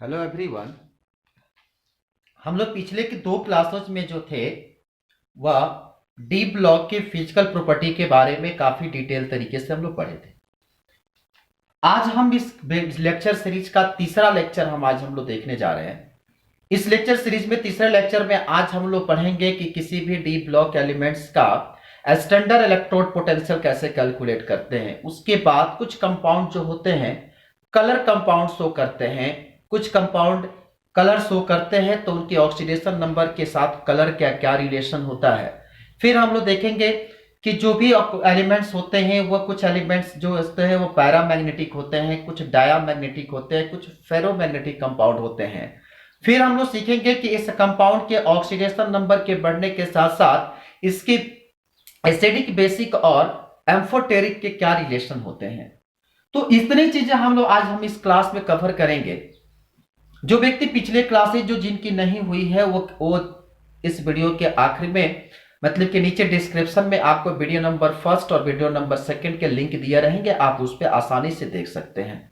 Hello everyone. हम लोग पिछले के दो क्लासेस में जो थे वह डी ब्लॉक के फिजिकल प्रॉपर्टी के बारे में काफी डिटेल तरीके से हम लोग पढ़े थे। आज हम इस लेक्चर सीरीज का तीसरा लेक्चर हम लोग देखने जा रहे हैं। इस लेक्चर सीरीज में तीसरे लेक्चर में आज हम लोग पढ़ेंगे कि किसी भी डी ब्लॉक एलिमेंट्स का स्टैंडर्ड इलेक्ट्रोड पोटेंशियल कैसे कैलकुलेट करते हैं। उसके बाद कुछ कंपाउंड जो होते हैं कलर कंपाउंड शो करते हैं, कुछ कंपाउंड कलर शो करते हैं तो उनके ऑक्सीडेशन नंबर के साथ कलर क्या क्या रिलेशन होता है। फिर हम लोग देखेंगे कि जो भी एलिमेंट्स होते हैं वह कुछ एलिमेंट्स जो होते हैं वो पैरामैग्नेटिक होते हैं, कुछ डायामैग्नेटिक होते हैं, कुछ फेरोमैग्नेटिक कंपाउंड होते हैं। फिर हम लोग सीखेंगे कि इस कंपाउंड के ऑक्सीडेशन नंबर के बढ़ने के साथ साथ इसके एसिडिक, बेसिक और एम्फोटेरिक के क्या रिलेशन होते हैं। तो इतनी चीजें हम इस क्लास में कवर करेंगे। जो व्यक्ति पिछले क्लासेज जो जिनकी नहीं हुई है वो इस वीडियो के आखिर में मतलब कि नीचे डिस्क्रिप्शन में आपको वीडियो नंबर फर्स्ट और वीडियो नंबर सेकंड के लिंक दिए रहेंगे, आप उस पर आसानी से देख सकते हैं।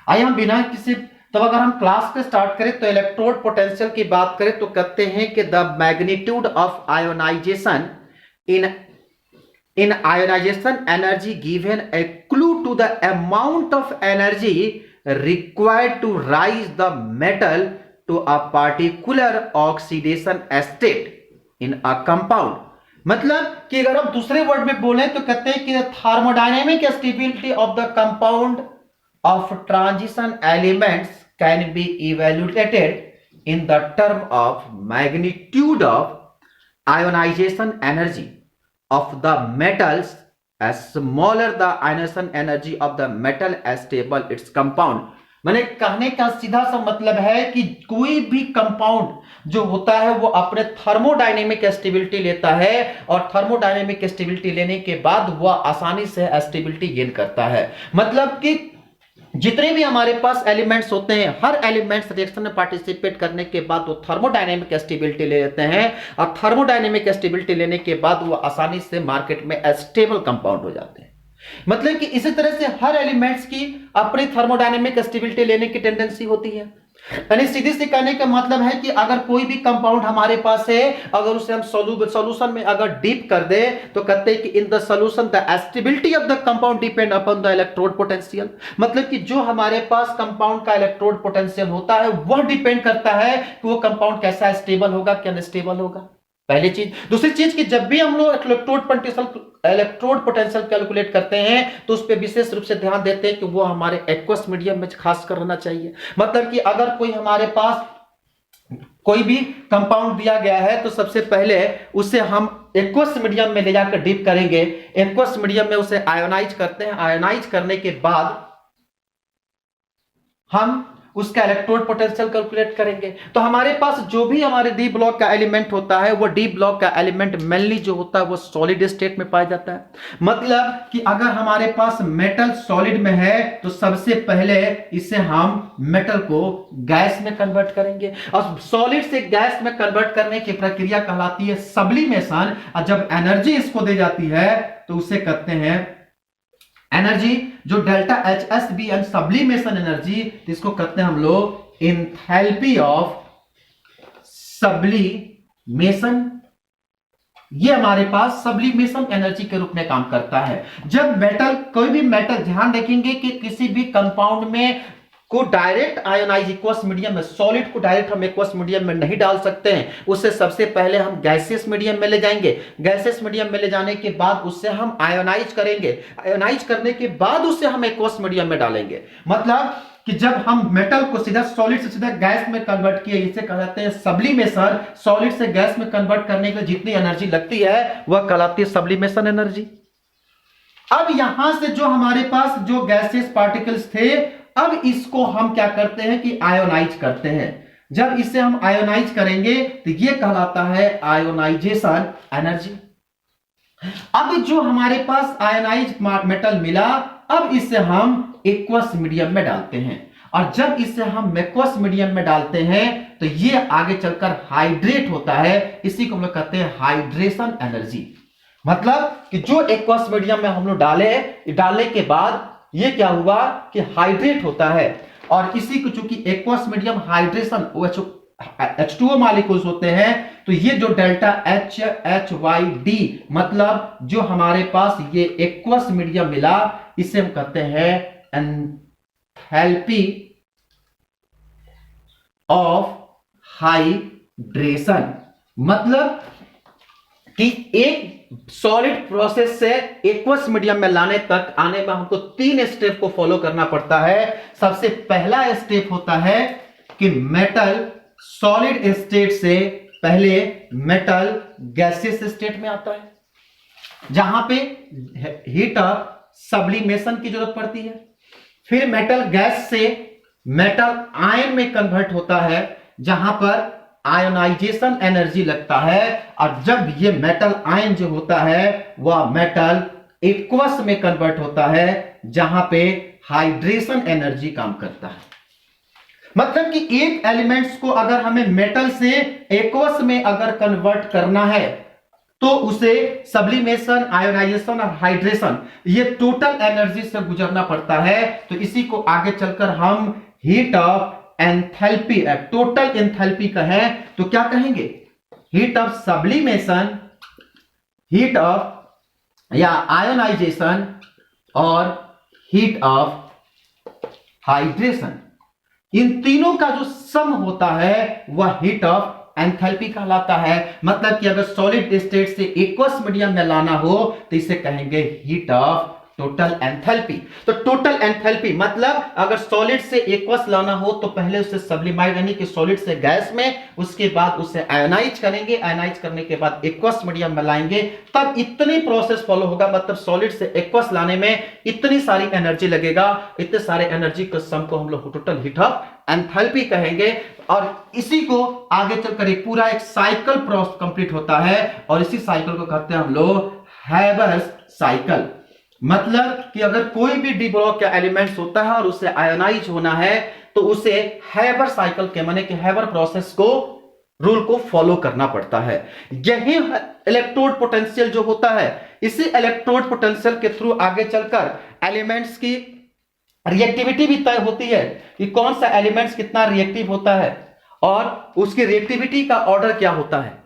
आइए हम बिना किसी अगर हम क्लास पे स्टार्ट करें तो इलेक्ट्रोड पोटेंशियल की बात करें तो कहते हैं कि the magnitude of ionization in ionization energy given a clue to the amount of energy required to rise the metal to a particular oxidation state in a compound। मतलब कि अगर हम दूसरे वर्ड में बोलें तो कहते हैं कि thermodynamic stability of the compound of transition elements can be evaluated in the term of magnitude of ionization energy of the metals as smaller the ionization energy of the metal as stable its compound। मैंने कहने का सीधा सा मतलब है कि कोई भी कंपाउंड जो होता है वो अपने थर्मोडायनेमिक स्टेबिलिटी लेता है और थर्मोडायनेमिक स्टेबिलिटी लेने के बाद वह आसानी से स्टेबिलिटी गेन करता है। मतलब कि जितने भी हमारे पास एलिमेंट्स होते हैं हर एलिमेंट्स रिएक्शन में पार्टिसिपेट करने के बाद वो थर्मोडायनेमिक स्टेबिलिटी ले लेते हैं और थर्मोडायनेमिक स्टेबिलिटी लेने के बाद वो आसानी से मार्केट में स्टेबल कंपाउंड हो जाते हैं। मतलब कि इसी तरह से हर एलिमेंट्स की अपनी थर्मोडायनेमिक स्टेबिलिटी लेने की टेंडेंसी होती है। यानी सीधे से कहने का मतलब है कि अगर कोई भी कंपाउंड हमारे पास है, अगर उसे हम सॉल्यूशन में अगर डीप कर दे तो कहते हैं कि in the solution the stability of the compound depend upon the electrode potential. मतलब कि जो हमारे पास कंपाउंड का इलेक्ट्रोड पोटेंशियल होता है वह डिपेंड करता है कि वो कंपाउंड कैसा स्टेबल होगा क्या अनस्टेबल होगा। पहली चीज। दूसरी चीज कि जब भी हम लोग इलेक्ट्रोड पोटेंशियल कैलकुलेट करते हैं तो उस पर विशेष रूप से ध्यान देते हैं कि वो हमारे एक्वस मीडियम में खासकर रहना चाहिए। मतलब कि अगर कोई हमारे पास कोई भी कंपाउंड दिया गया है तो सबसे पहले उसे हम एक्वस मीडियम में ले जाकर डीप करेंगे, एक्वस मीडियम में उसे आयोनाइज करते हैं। आयोनाइज करने के बाद हम उसका इलेक्ट्रोड पोटेंशियल कैलकुलेट करेंगे। तो हमारे पास जो भी हमारे डी ब्लॉक का एलिमेंट होता है वो डी ब्लॉक का एलिमेंट मेनली जो होता है वो सॉलिड स्टेट में पाया जाता है। मतलब कि अगर हमारे पास मेटल सॉलिड में है तो सबसे पहले इसे हम मेटल को गैस में कन्वर्ट करेंगे और सॉलिड से गैस में कन्वर्ट करने की प्रक्रिया कहलाती है सब्लिमेशन। और जब एनर्जी इसको दी जाती है तो उसे कहते हैं एनर्जी जो delta H S B N sublimation energy, इसको कहते हैं हम लोग एंथैल्पी ऑफ सब्लिमेशन। ये हमारे पास सब्लिमेशन एनर्जी के रूप में काम करता है। जब मेटल कोई भी मेटल, ध्यान रखेंगे कि किसी भी कंपाउंड में को डायरेक्ट आयोनाइज एक्वस मीडियम में, सॉलिड को डायरेक्ट हम एक्वस मीडियम में नहीं डाल सकते हैं। उससे सबसे पहले हम गैसियस मीडियम में ले जाएंगे। गैसियस मीडियम में ले जाने के बाद उससे हम आयोनाइज करेंगे। आयोनाइज करने के बाद उससे हम एक्वस मीडियम में डालेंगे। मतलब कि जब हम मेटल को सीधा सॉलिड से सीधा गैस में कन्वर्ट किए, इसे कहलाते हैं सब्लिमेशन। सॉलिड से गैस में कन्वर्ट करने के लिए जितनी एनर्जी लगती है वह कहलाती है सब्लिमेशन एनर्जी। अब यहां से जो हमारे पास जो गैसियस पार्टिकल्स थे, अब इसको हम क्या करते हैं कि आयोनाइज करते हैं। जब इसे हम आयोनाइज करेंगे तो यह कहलाता है आयोनाइजेशन एनर्जी। अब जो हमारे पास आयोनाइज मेटल मिला, अब इसे हम एक्वस मीडियम में डालते हैं और जब इसे हम एक्वस मीडियम में डालते हैं तो यह आगे चलकर हाइड्रेट होता है। इसी को हम लोग कहते हैं हाइड्रेशन एनर्जी। मतलब कि जो एक्वस मीडियम में हम लोग डालने के बाद ये क्या हुआ कि हाइड्रेट होता है और इसी को चूंकि aqueous medium hydration H2O molecules होते हैं, तो ये जो डेल्टा HHYD मतलब जो हमारे पास ये एक्वस मीडियम मिला, इसे हम कहते हैं एंथैल्पी ऑफ हाइड्रेशन। मतलब कि एक सॉलिड प्रोसेस से एक्वस मीडियम में लाने तक आने में हमको 3 स्टेप को फॉलो करना पड़ता है। सबसे पहला स्टेप होता है कि मेटल सॉलिड स्टेट से पहले मेटल गैसियस स्टेट में आता है, जहां पे हीट ऑफ सब्लिमेशन की जरूरत पड़ती है। फिर मेटल गैस से मेटल आयन में कन्वर्ट होता है, जहां पर आयोनाइजेशन एनर्जी लगता है। और जब ये मेटल आयन जो होता है वह मेटल एक्वस में कन्वर्ट होता है, जहां पे हाइड्रेशन एनर्जी काम करता है। मतलब कि एक एलिमेंट्स को अगर हमें मेटल से एक्वस में अगर कन्वर्ट करना है, तो उसे सब्लिमेशन, आयोनाइजेशन और हाइड्रेशन ये टोटल एनर्जी से गुजरना पड़ता है। तो इसी को आगे चलकर हम heat of enthalpy, total enthalpy कहें तो क्या कहेंगे? Heat of sublimation, heat of या आयोनाइजेशन और हीट ऑफ हाइड्रेशन। इन तीनों का जो सम होता है वह हीट ऑफ एंथैल्पी कहलाता है। मतलब कि अगर सॉलिड स्टेट से एक्वस मीडियम में लाना हो तो इसे कहेंगे हीट ऑफ टोटल एंथैल्पी। तो टोटल एंथैल्पी मतलब अगर सॉलिड से एक्वस लाना हो तो पहले उसे सब्लिमाइड यानी कि सॉलिड से गैस में, उसके बाद उसे आयोनाइज करेंगे, आयोनाइज करने के बाद एक्वस मीडियम में लाएंगे, तब इतनी प्रोसेस फॉलो होगा। मतलब सॉलिड से एक्वस लाने में इतनी सारी एनर्जी लगेगा, इतने सारे एनर्जी के सम को हम लोग टोटल हीट ऑफ एंथैल्पी कहेंगे। और इसी को आगे चलकर एक पूरा एक साइकिल प्रोसेस कंप्लीट होता है, और इसी साइकिल को कहते हैं हम लोग हैबर्स साइकिल। मतलब कि अगर कोई भी डी ब्लॉक का एलिमेंट्स होता है और उसे आयोनाइज होना है तो उसे हैबर साइकिल के माने कि हैबर प्रोसेस को रूल को फॉलो करना पड़ता है। यही इलेक्ट्रोड पोटेंशियल जो होता है, इसी इलेक्ट्रोड पोटेंशियल के थ्रू आगे चलकर एलिमेंट्स की रिएक्टिविटी भी तय होती है कि कौन सा एलिमेंट्स कितना रिएक्टिव होता है और उसकी रिएक्टिविटी का ऑर्डर क्या होता है।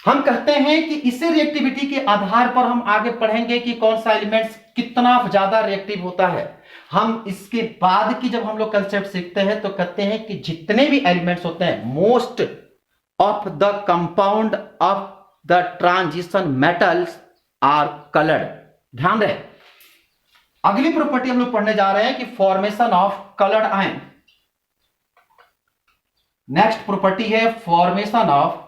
हम कहते हैं कि इसी रिएक्टिविटी के आधार पर हम आगे पढ़ेंगे कि कौन सा एलिमेंट्स कितना ज्यादा रिएक्टिव होता है। हम इसके बाद की जब हम लोग कंसेप्ट सीखते हैं तो कहते हैं कि जितने भी एलिमेंट्स होते हैं, most of the compound of the transition metals are coloured. ध्यान रहे, अगली प्रॉपर्टी हम लोग पढ़ने जा रहे हैं कि formation of coloured ion. Next property है फॉर्मेशन ऑफ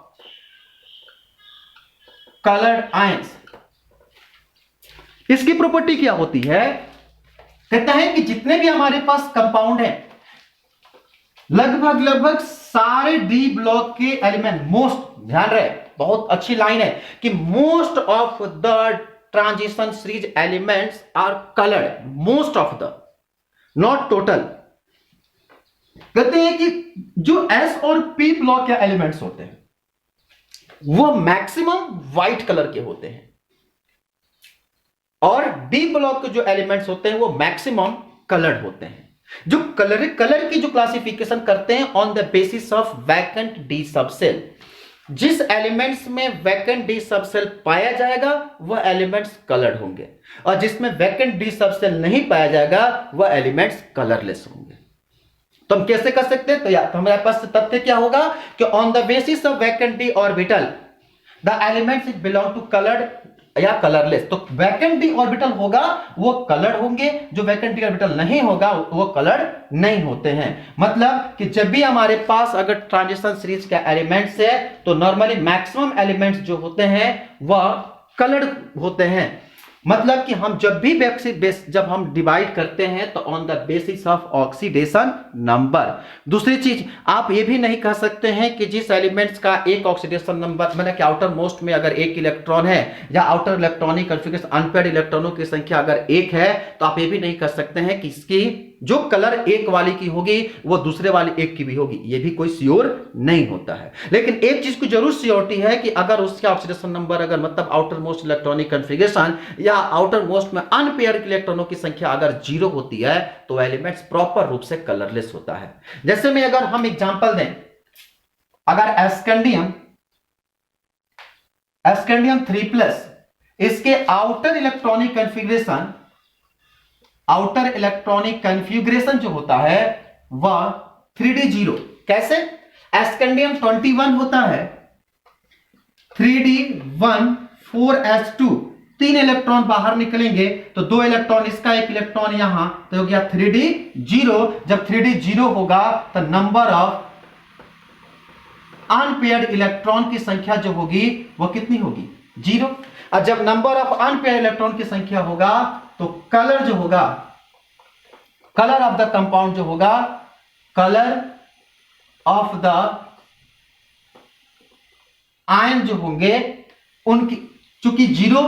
कलर्ड आयंस। इसकी प्रॉपर्टी क्या होती है? कहता है कि जितने भी हमारे पास कंपाउंड हैं, लगभग सारे डी ब्लॉक के एलिमेंट, मोस्ट, ध्यान रहे बहुत अच्छी लाइन है कि most of the transition series elements are coloured. Most of the, not total. कहते हैं कि जो एस और पी ब्लॉक के एलिमेंट्स होते हैं वो मैक्सिमम व्हाइट कलर के होते हैं, और डी ब्लॉक के जो एलिमेंट्स होते हैं वो मैक्सिमम कलर्ड होते हैं। जो कलर की जो क्लासिफिकेशन करते हैं on the basis of vacant D subshell. जिस एलिमेंट्स में वैकेंट डी सबसेल पाया जाएगा वह एलिमेंट्स कलर्ड होंगे, और जिसमें वैकेंट डी सबसेल नहीं पाया जाएगा वह एलिमेंट्स कलरलेस होंगे। तो हम कैसे कर सकते हैं? तो हमारे पास तथ्य क्या होगा कि on the basis of vacant D orbital the elements belong two coloured या कलरलेस। तो वैकेंट डी ऑर्बिटल होगा वो कलर्ड होंगे, जो वैकेंट डी ऑर्बिटल नहीं होगा वो कलर्ड नहीं होते हैं। मतलब कि जब भी हमारे पास अगर ट्रांजिशन सीरीज का एलिमेंट्स है तो नॉर्मली मैक्सिमम एलिमेंट्स जो होते हैं वह कलर्ड होते हैं। मतलब कि हम जब भी जब हम डिवाइड करते हैं तो on the basis of oxidation number. दूसरी चीज, आप ये भी नहीं कह सकते हैं कि जिस एलिमेंट्स का एक ऑक्सीडेशन नंबर, मतलब कि आउटर मोस्ट में अगर एक इलेक्ट्रॉन है या आउटर इलेक्ट्रॉनिक कॉन्फ़िगरेशन अनपेयर्ड इलेक्ट्रॉनों की संख्या अगर एक है, तो आप ये भी नहीं कह सकते हैं कि इसकी जो कलर एक वाली की होगी वो दूसरे वाली एक की भी होगी, ये भी कोई श्योर नहीं होता है। लेकिन एक चीज की जरूर श्योरिटी है कि अगर उसका ऑक्सीडेशन नंबर अगर मतलब आउटर मोस्ट इलेक्ट्रॉनिक कन्फिगरेशन या आउटर मोस्ट में अनपेयर्ड इलेक्ट्रॉनों की संख्या अगर 0 होती है तो एलिमेंट्स प्रॉपर रूप से कलरलेस होता है। जैसे में अगर हम एग्जांपल दें, अगर एस्केंडियम 3+, इसके आउटर इलेक्ट्रॉनिक कन्फिगरेशन जो होता है वह 3d0। कैसे? एस्केंडियम 21 होता है 3d1 4s2, 3 इलेक्ट्रॉन बाहर निकलेंगे तो 2 इलेक्ट्रॉन इसका, 1 इलेक्ट्रॉन यहां, तो हो गया 3d0। जब 3d0 होगा तो नंबर ऑफ अनपेयर्ड इलेक्ट्रॉन की संख्या जो होगी वो कितनी होगी? 0। और जब नंबर ऑफ अनपेयर्ड इलेक्ट्रॉन की संख्या होगा तो कलर जो होगा, कलर ऑफ द कंपाउंड जो होगा, कलर ऑफ द आयन जो होंगे उनकी, चूंकि 0,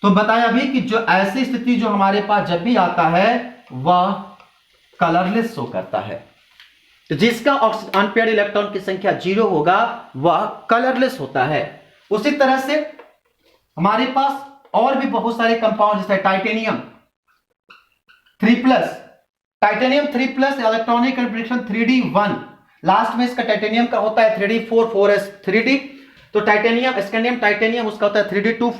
तो बताया भी कि जो ऐसी स्थिति जो हमारे पास जब भी आता है वह कलरलेस शो करता है। तो जिसका अनपेयर्ड इलेक्ट्रॉन की संख्या 0 होगा वह कलरलेस होता है। उसी तरह से हमारे पास और भी बहुत सारे कंपाउंड जैसे titanium 3+, electronic configuration 3d1, last में इसका टाइटेनियम का होता है 3d4 4s3d। तो टाइटेनियम, स्कैंडियम टाइटेनियम उसका होता है 3d2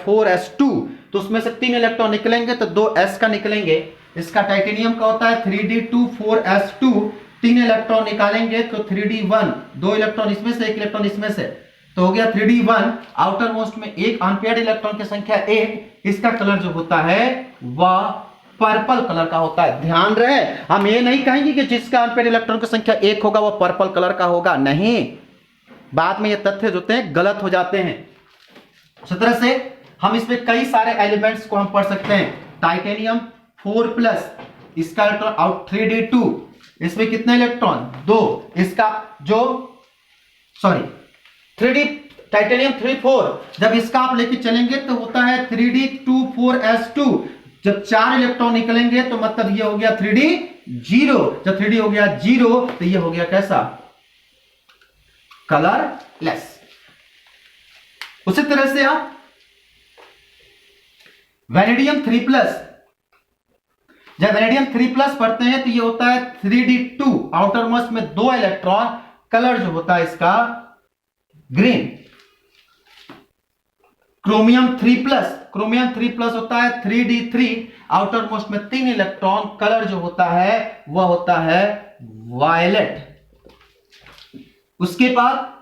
4s2, तो उसमें से 3 इलेक्ट्रॉन निकलेंगे तो 2 s का निकलेंगे। इसका टाइटेनियम का होता है 3d2 4s2, 3 इलेक्ट्रॉन निकालेंगे तो 3d1, 2 इलेक्ट्रॉन इसमें से, 1 इलेक्ट्रॉन इसमें से, तो हो गया 3d1। आउटर मोस्ट में एक अनपेयर्ड इलेक्ट्रॉन की संख्या 1, इसका कलर जो होता है वह पर्पल कलर का होता है। ध्यान रहे, हम ये नहीं कहेंगे कि जिसका अनपेयर्ड इलेक्ट्रॉन की संख्या 1 होगा वह पर्पल कलर का होगा, नहीं, बाद में ये तथ्य जो होते हैं गलत हो जाते हैं। इस तरह से हम इसमें कई सारे एलिमेंट्स को हम पढ़ सकते हैं। टाइटेनियम 4+, इसका इलेक्ट्रॉन आउट 3d2, इसमें कितने इलेक्ट्रॉन? 2, इसका जो टाइटेनियम 3-4, जब इसका आप लेके चलेंगे तो होता है 3d2 4s2, जब 4 इलेक्ट्रॉन निकलेंगे तो मतलब ये हो गया 3d0। जब 3d हो गया 0 तो ये हो गया कैसा? कलरलेस। उसी तरह से आप वैनेडियम 3+, जब वैनेडियम 3+ पढ़ते हैं तो ये होता है 3d2, आउटर मोस्ट में 2 इलेक्ट्रॉन, कलर जो होता है इसका ग्रीन। क्रोमियम 3+ होता है 3d3, आउटर मोस्ट में 3 इलेक्ट्रॉन, कलर जो होता है वह होता है वायलेट। उसके बाद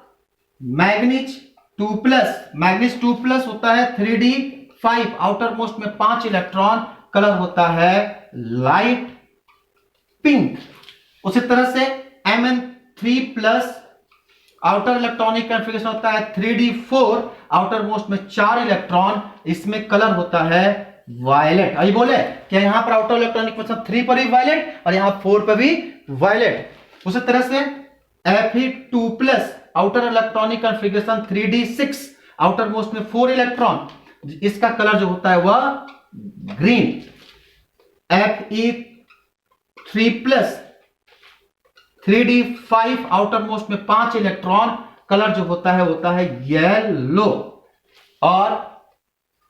मैग्नीज 2+ होता है 3d5, आउटर मोस्ट में 5 इलेक्ट्रॉन, कलर होता है लाइट पिंक। उसी तरह से Mn3+, आउटर इलेक्ट्रॉनिक कन्फिगरेशन होता है 3d4, आउटर मोस्ट में 4 इलेक्ट्रॉन, इसमें कलर होता है वायलेट। अभी बोले कि यहां पर आउटर इलेक्ट्रॉनिक कन्फिगरेशन 3 पर भी वायलेट और यहां 4 पर भी वायलेट। उसी तरह से Fe2+, outer electronic configuration 3d6, outer most में 4 इलेक्ट्रॉन, इसका कलर जो होता है वह green. Fe3+, 3d5, outer most में 5 इलेक्ट्रॉन, कलर जो होता है येलो। और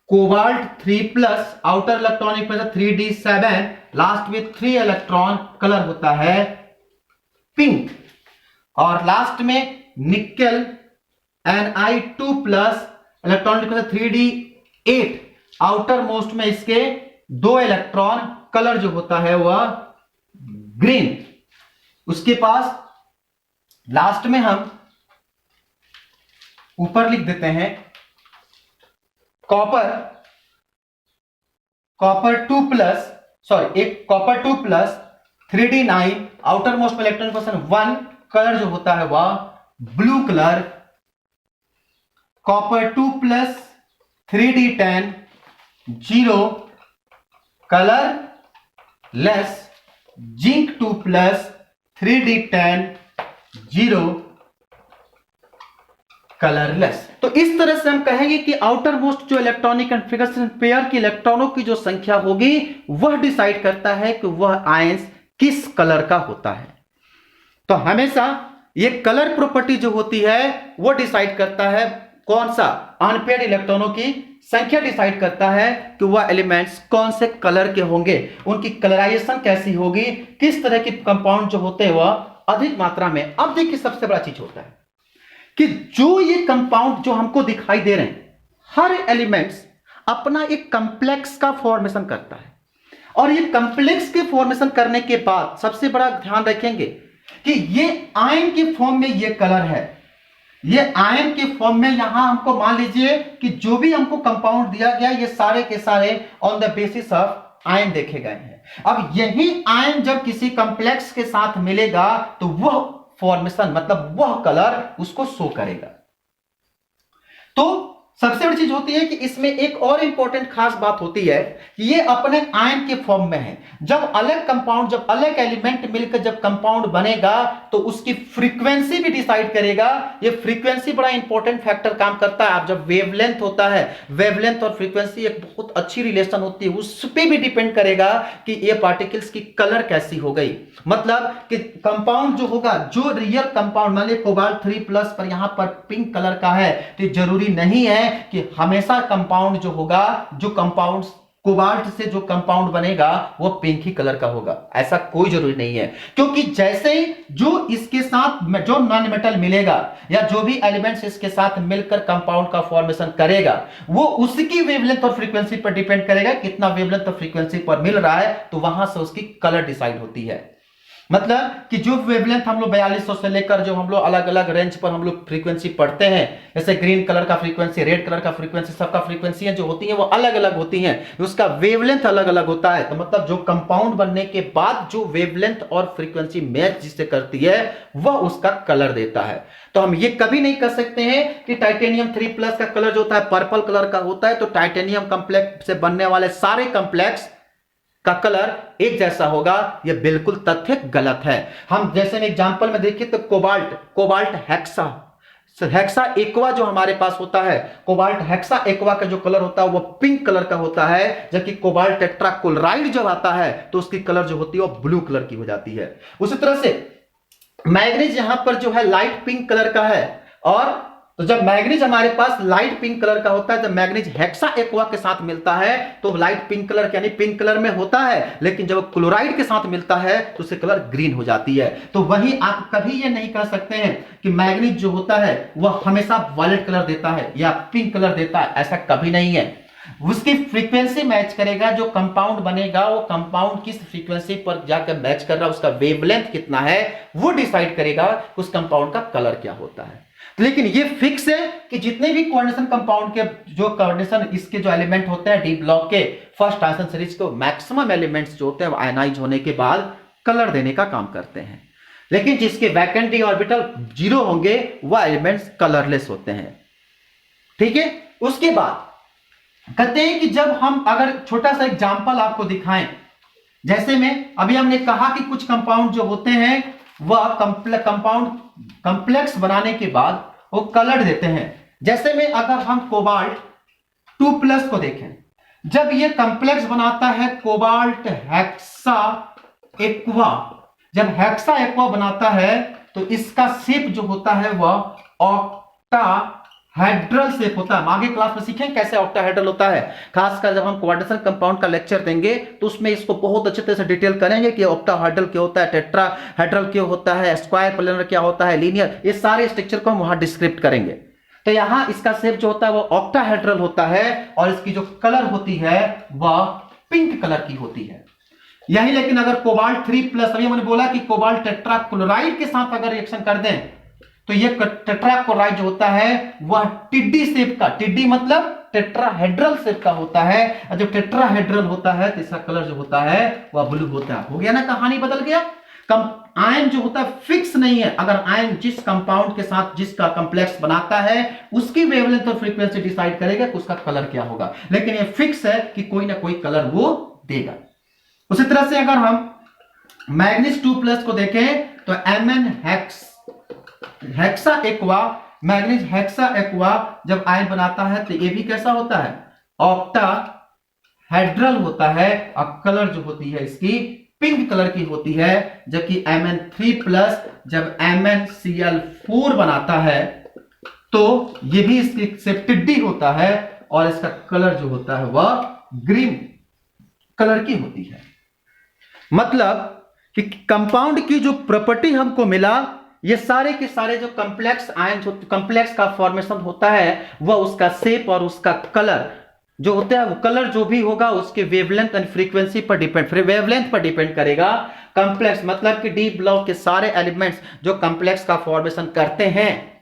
कोबाल्ट 3+, आउटर इलेक्ट्रॉनिक में 3d7, लास्ट में 3 इलेक्ट्रॉन, कलर होता है पिंक। और लास्ट में निकेल Ni2+, इलेक्ट्रॉनिक में 3d8, आउटर मोस्ट में इसके 2 इलेक्ट्रॉन, कलर जो होता है वह ग्रीन। उसके पास लास्ट में हम ऊपर लिख देते हैं कॉपर 2+, 3d9, आउटर मोस्ट में इलेक्ट्रॉन पोजीशन 1, कलर जो होता है वह blue colour. Copper 2+, 3d10, 0, colour less. Zinc 2+, 3d10, 0, colourless. तो इस तरह से हम कहेंगे कि आउटर मोस्ट जो इलेक्ट्रॉनिक कॉन्फ़िगरेशन पेयर की इलेक्ट्रॉनों की जो संख्या होगी वह डिसाइड करता है कि वह आयंस किस कलर का होता है। तो हमेशा ये कलर प्रॉपर्टी जो होती है वो डिसाइड करता है कौन सा, अनपेयर्ड इलेक्ट्रॉनों की संख्या डिसाइड करता है कि वह एलिमेंट्स कौन से कलर के होंगे, उनकी कलराइजेशन कैसी होगी, किस तरह के कंपाउंड जो होते हैं वह अधिक मात्रा में। अब देखिए सबसे बड़ा चीज होता है कि जो ये कंपाउंड जो हमको दिखाई दे रहे हैं, हर एलिमेंट्स अपना एक कॉम्प्लेक्स का फॉर्मेशन करता है, और ये कॉम्प्लेक्स के फॉर्मेशन करने के बाद सबसे बड़ा ध्यान रखेंगे कि ये आयन के फॉर्म में ये कलर है, ये आयन के फॉर्म में यहां हमको मान लीजिए कि जो भी हमको कंपाउंड दिया गया ये सारे के सारे on the basis of ion देखे गए हैं। अब यही आयन जब किसी कॉम्प्लेक्स के साथ मिलेगा तो वह फॉर्मेशन मतलब वह कलर उसको शो करेगा। तो सबसे बड़ी चीज होती है कि इसमें एक और इंपॉर्टेंट खास बात होती है कि ये अपने आयन के फॉर्म में है। जब अलग कंपाउंड, जब अलग एलिमेंट मिलकर जब कंपाउंड बनेगा तो उसकी फ्रीक्वेंसी भी डिसाइड करेगा। ये फ्रीक्वेंसी बड़ा इंपॉर्टेंट फैक्टर काम करता है। अब जब वेवलेंथ होता है, वेवलेंथ और फ्रीक्वेंसी एक बहुत अच्छी रिलेशन होती है, उस पर भी डिपेंड करेगा कि ये पार्टिकल्स की कलर कैसी हो गई। मतलब कि कंपाउंड जो होगा, जो रियल कंपाउंड मान लीजिए कोबाल्ट 3+ पर यहां पर पिंक कलर का है, तो जरूरी नहीं है कि हमेशा कंपाउंड जो होगा, जो कंपाउंड कोबाल्ट से जो कंपाउंड बनेगा वो पिंक ही कलर का होगा, ऐसा कोई जरूरी नहीं है। क्योंकि जैसे ही जो इसके साथ जो नॉन मेटल मिलेगा या जो भी एलिमेंट्स इसके साथ मिलकर कंपाउंड का फॉर्मेशन करेगा वो उसकी वेवलेंथ और फ्रीक्वेंसी पर डिपेंड करेगा। कितना वेवलेंथ और फ्रीक्वेंसी पर मिल रहा है तो वहां से उसकी कलर डिसाइड होती है। मतलब कि जो वेवलेंथ हम लोग 4200 से लेकर जो हम लोग अलग अलग रेंज पर हम लोग फ्रीक्वेंसी पढ़ते हैं, जैसे ग्रीन कलर का फ्रीक्वेंसी, रेड कलर का फ्रीक्वेंसी, सबका फ्रीक्वेंसी जो होती है वो अलग अलग होती हैं, उसका वेवलेंथ अलग अलग होता है। तो मतलब जो कंपाउंड बनने के बाद जो वेवलेंथ और फ्रीक्वेंसी मैच जिससे करती है वह उसका कलर देता है। तो हम ये कभी नहीं कर सकते हैं कि टाइटेनियम 3+ का कलर जो होता है पर्पल कलर का होता है, तो टाइटेनियम कॉम्प्लेक्स से बनने वाले सारे कॉम्प्लेक्स का कलर एक जैसा होगा, यह बिल्कुल तथ्य गलत है। हम जैसे एग्जांपल में देखिए तो कोबाल्ट हेक्सा एक्वा जो हमारे पास होता है, कोबाल्ट हेक्सा एक्वा का जो कलर होता है वो पिंक कलर का होता है, जबकि कोबाल्ट टेट्राक्लोराइड जब आता है तो उसकी कलर जो होती है वो ब्लू कलर की हो जाती है। उसी तरह से मैग्नीज यहां पर जो है लाइट पिंक कलर का है, और तो जब मैग्नीज हमारे पास लाइट पिंक कलर का होता है, जब मैग्नीज हेक्सा एक्वा के साथ मिलता है तो लाइट पिंक कलर यानी पिंक कलर में होता है, लेकिन जब क्लोराइड के साथ मिलता है तो उससे कलर ग्रीन हो जाती है। तो वही आप कभी ये नहीं कह सकते हैं कि मैग्नीज जो होता है वह हमेशा वायलेट कलर देता है या पिंक कलर देता है, ऐसा कभी नहीं है। उसकी फ्रीक्वेंसी मैच करेगा, जो कंपाउंड बनेगा वो कंपाउंड किस फ्रीक्वेंसी पर जाकर मैच कर रहा है, उसका वेवलेंथ कितना है वो डिसाइड करेगा उस कंपाउंड का कलर क्या होता है। लेकिन ये फिक्स है कि जितने भी कोऑर्डिनेशन कंपाउंड के जो कोऑर्डिनेशन इसके जो एलिमेंट होते हैं डी ब्लॉक के फर्स्ट ट्रांजिशन सीरीज को मैक्सिमम एलिमेंट्स जो होते हैं आयनाइज होने के बाद कलर देने का काम करते हैं, लेकिन जिसके वैकेंट डी ऑर्बिटल 0 होंगे वह एलिमेंट्स कलरलेस होते हैं। ठीक है, उसके बाद कहते हैं कि जब हम अगर छोटा सा एग्जांपल आपको दिखाएं, जैसे में अभी हमने कहा कि कुछ कंपाउंड जो होते हैं वह कंपाउंड कॉम्प्लेक्स बनाने के बाद वो कलर देते हैं। जैसे में अगर हम कोबाल्ट 2+ को देखें, जब ये कॉम्प्लेक्स बनाता है कोबाल्ट हेक्सा एक्वा, जब हेक्सा एक्वा बनाता है तो इसका शेप जो होता है वह ऑक्टाहेड्रल शेप होता है। आगे क्लास में सीखेंगे कैसे ऑक्टाहेड्रल होता है, खासकर जब हम कोऑर्डिनेशन कंपाउंड का लेक्चर देंगे तो उसमें इसको बहुत अच्छे तरह से डिटेल करेंगे कि ऑक्टाहेड्रल क्या होता है, टेट्राहेड्रल क्या होता है, स्क्वायर प्लेनर क्या होता है, लीनियर, ये सारे स्ट्रक्चर को हम वहां डिस्क्रिप्ट करेंगे। तो यहां इसका शेप जो होता है वो ऑक्टाहेड्रल होता है और इसकी जो कलर होती है वह पिंक कलर की होती है। यही लेकिन अगर कोबाल्ट 3+, अभी मैंने बोला कि कोबाल्ट टेट्राक्लोराइड के साथ अगर रिएक्शन कर दें तो ये टेट्राक्लोराइड जो होता है वह टिड्डी शेप का, टिड्डी मतलब टेट्राहेड्रल शेप का होता है, और जब टेट्राहेड्रल होता है तो इसका कलर जो होता है वह ब्लू होता है। हो गया ना, कहानी बदल गया। आयन जो होता है फिक्स नहीं है, अगर आयन जिस कंपाउंड के साथ जिसका कॉम्प्लेक्स बनाता है उसकी वेवलेंथ और फ्रीक्वेंसी डिसाइड करेगा कि उसका कलर क्या होगा, लेकिन ये फिक्स है कि कोई ना कोई कलर वो देगा। उसी तरह से अगर हम मैग्नीज 2+ को देखें तो Mn hexa aqua manganese hexa aqua जब आयन बनाता है तो ये भी कैसा होता है, ऑक्टा हाइड्रल होता है, और कलर जो होती है इसकी पिंक कलर की होती है। जबकि Mn3+ जब MnCl4 बनाता है तो ये भी इसकी सेप्टिडी होता है, और इसका कलर जो होता है वह ग्रीन कलर की होती है। मतलब कि कंपाउंड की जो प्रॉपर्टी हमको मिला, ये सारे के सारे जो कॉम्प्लेक्स आयन, जो कॉम्प्लेक्स का फॉर्मेशन होता है, वह उसका शेप और उसका कलर जो होता है, वो कलर जो भी होगा उसके वेवलेंथ एंड फ्रीक्वेंसी पर डिपेंड, वेवलेंथ पर डिपेंड करेगा। कॉम्प्लेक्स मतलब कि डी ब्लॉक के सारे एलिमेंट्स जो कॉम्प्लेक्स का फॉर्मेशन करते हैं,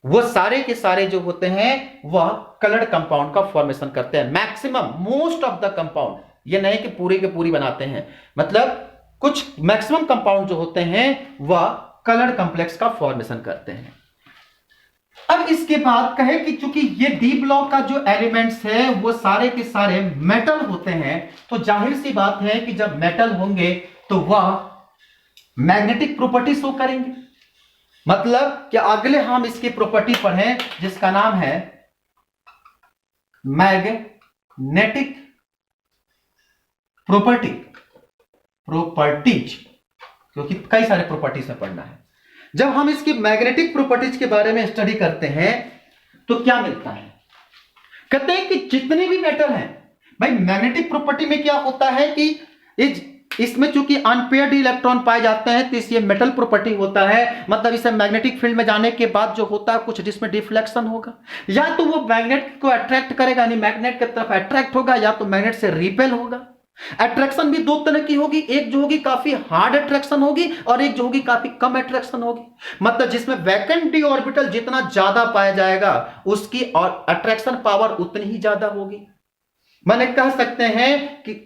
वो सारे के सारे जो होते हैं वह कलर्ड कंपाउंड का फॉर्मेशन करते हैं। Maximum, most of the compound, ये नहीं कि पूरी के पूरी बनाते हैं, मतलब कुछ मैक्सिमम कंपाउंड जो होते हैं वह कलर्ड कॉम्प्लेक्स का फॉर्मेशन करते हैं। अब इसके बाद कहे कि चूंकि ये डी ब्लॉक का जो एलिमेंट्स है वो सारे के सारे मेटल होते हैं, तो जाहिर सी बात है कि जब मेटल होंगे तो वह मैग्नेटिक प्रॉपर्टी शो करेंगे। मतलब कि अगले हम इसकी प्रॉपर्टी पढ़ें जिसका नाम है मैग्नेटिक प्रॉपर्टीज, क्योंकि कई सारे प्रॉपर्टीज में पढ़ना है। जब हम इसकी मैग्नेटिक प्रॉपर्टीज के बारे में स्टडी करते हैं तो क्या मिलता है, कहते हैं कि जितने भी मेटल हैं, भाई मैग्नेटिक प्रॉपर्टी में क्या होता है कि इसमें चूंकि अनपेयर्ड इलेक्ट्रॉन पाए जाते हैं तो इसलिए मेटल प्रॉपर्टी होता है। मतलब इसे मैग्नेटिक फील्ड में जाने के बाद जो होता है कुछ जिसमें डिफ्लेक्शन होगा, या तो वो मैग्नेट को अट्रैक्ट करेगा यानी मैग्नेट की तरफ अट्रैक्ट होगा, या तो मैग्नेट से रिपेल होगा। अट्रैक्शन भी दो तरह की होगी, एक जो होगी काफी हार्ड अट्रैक्शन होगी और एक जो होगी काफी कम अट्रैक्शन होगी। मतलब जिसमें वैकेंट डी ऑर्बिटल जितना ज्यादा पाया जाएगा उसकी और अट्रैक्शन पावर उतनी ही ज्यादा होगी। मैंने कह सकते हैं कि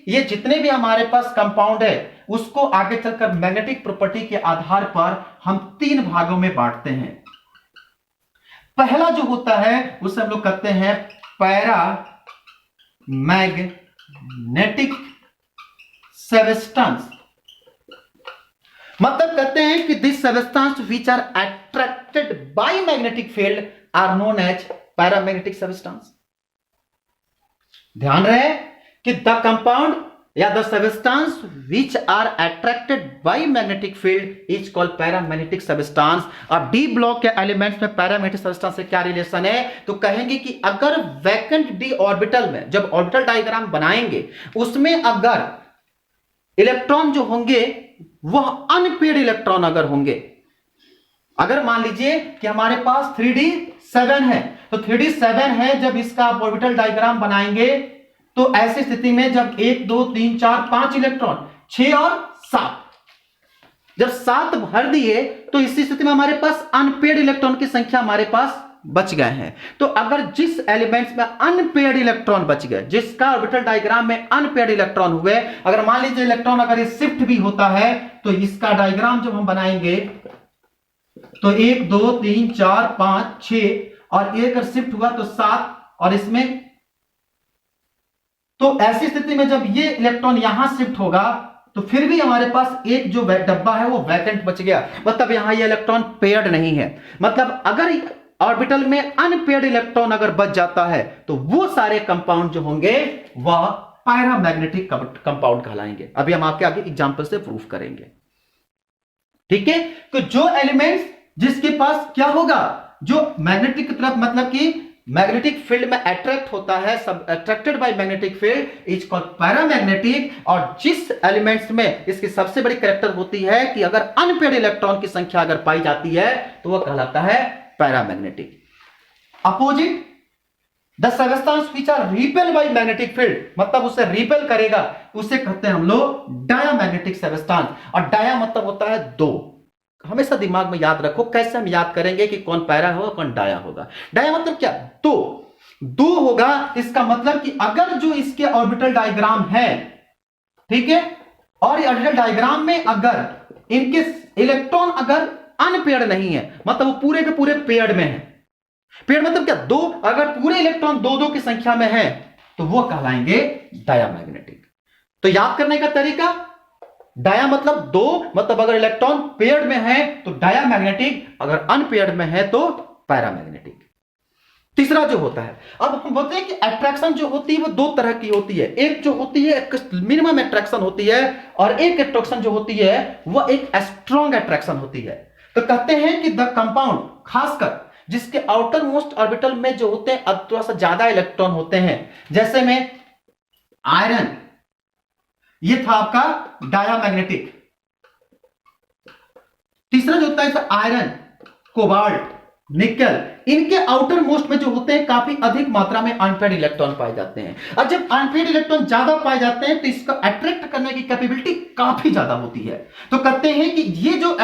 ये जितने भी हमारे पास कंपाउंड है उसको आगे चलकर मैग्नेटिक प्रॉपर्टी के आधार पर हम 3 भागों में बांटते हैं। पहला जो होता है उसे हम लोग कहते हैं पैरा मैग्नेटिक सबस्टेंस। मतलब कहते हैं कि this substance which are attracted by magnetic field are known as paramagnetic substance. ध्यान रहे कि द कंपाउंड या the substance which are attracted by magnetic field is called paramagnetic substance. अब डी ब्लॉक के एलिमेंट्स में पैरामैग्नेटिक सबस्टेंस से क्या relation है, तो कहेंगे कि अगर वैकेंट डी ऑर्बिटल में जब ऑर्बिटल डायग्राम बनाएंगे उसमें अगर इलेक्ट्रॉन जो होंगे वह अनपेयर्ड इलेक्ट्रॉन अगर होंगे, अगर मान लीजिए कि हमारे पास 3d7 है, तो 3d7 है, जब इसका आप ऑर्बिटल डायग्राम बनाएंगे तो ऐसी स्थिति में जब 1 2 3 4 5 इलेक्ट्रॉन, 6 और 7, जब 7 भर दिए तो इसी स्थिति में हमारे पास अनपेयर्ड इलेक्ट्रॉन की संख्या हमारे पास बच गए हैं। तो अगर जिस एलिमेंट्स में अनपेयर्ड इलेक्ट्रॉन बच गए, जिसका ऑर्बिटल डायग्राम में अनपेयर्ड इलेक्ट्रॉन हुए, अगर मान लीजिए इलेक्ट्रॉन अगर ये शिफ्ट भी होता है तो इसका डायग्राम जब हम बनाएंगे तो 1 2 3 4 5 6 और एक अगर शिफ्ट हुआ तो 7, और इसमें तो ऐसी स्थिति में जब ये इलेक्ट्रॉन यहां शिफ्ट होगा तो फिर भी हमारे पास एक जो डब्बा है वो वैकेंट बच गया। मतलब यहां ये इलेक्ट्रॉन पेयर्ड नहीं है। मतलब अगर ऑर्बिटल में अनपेयर्ड इलेक्ट्रॉन अगर बच जाता है तो वो सारे कंपाउंड जो होंगे वह पैरामैग्नेटिक कंपाउंड कहलाएंगे। अभी हम आपके आगे एग्जांपल से प्रूफ करेंगे। ठीक है, तो जो एलिमेंट्स जिसके पास क्या होगा, जो मैग्नेटिक की तरफ मतलब कि मैग्नेटिक फील्ड में अट्रैक्ट होता है, सब attracted by magnetic field is called paramagnetic. और जिस एलिमेंट्स में इसकी सबसे बड़ी कैरेक्टर होती है कि अगर अनपेयर्ड इलेक्ट्रॉन की संख्या अगर पाई जाती है तो वह कहलाता है paramagnetic. Opposite the substance which are repel by magnetic field, मतलब उसे रिपेल करेगा, उसे कहते हैं हम लोग डायामैग्नेटिक सबस्टेंस। और डाया मतलब होता है 2। हमेशा दिमाग में याद रखो, कैसे हम याद करेंगे कि कौन पैरा होगा कौन डाया होगा। डाया मतलब क्या, 2 होगा। इसका मतलब कि अगर जो इसके ऑर्बिटल डायग्राम है, ठीक है, और ऑर्बिटल डायग्राम में अगर इनके इलेक्ट्रॉन अगर अनपेयर्ड नहीं है, मतलब वो पूरे के पूरे पेयर्ड में है। पेयर्ड मतलब क्या, 2, अगर पूरे इलेक्ट्रॉन 2 की संख्या में है तो वो कहलाएंगे डायामैग्नेटिक। तो याद करने का तरीका, डाया मतलब दो, मतलब अगर इलेक्ट्रॉन पेयर्ड में है तो डायामैग्नेटिक, अगर अनपेयर्ड में है तो पैरामैग्नेटिक। तीसरा जो होता है, अब हम बोलते हैं कि अट्रैक्शन जो होती है वो दो तरह की होती है। एक जो होती है मिनिमम अट्रैक्शन होती है, और एक अट्रैक्शन जो होती है वो एक स्ट्रॉन्ग अट्रैक्शन होती है। तो कहते हैं कि द कंपाउंड, खासकर जिसके आउटर मोस्ट ऑर्बिटल में जो होते हैं अब थोड़ा सा ज्यादा इलेक्ट्रॉन होते हैं, जैसे में आयरन, ये था आपका डायामैग्नेटिक। तीसरा जो होता है आयरन, कोबाल्ट, निकल, इनके आउटर मोस्ट में जो होते हैं काफी अधिक मात्रा में अनपेयर्ड इलेक्ट्रॉन पाए जाते हैं। और जब अनपेयर्ड इलेक्ट्रॉन ज्यादा पाए जाते हैं तो इसका अट्रैक्ट करने की कैपेबिलिटी काफी ज्यादा होती है। तो कहते हैं कि ये जो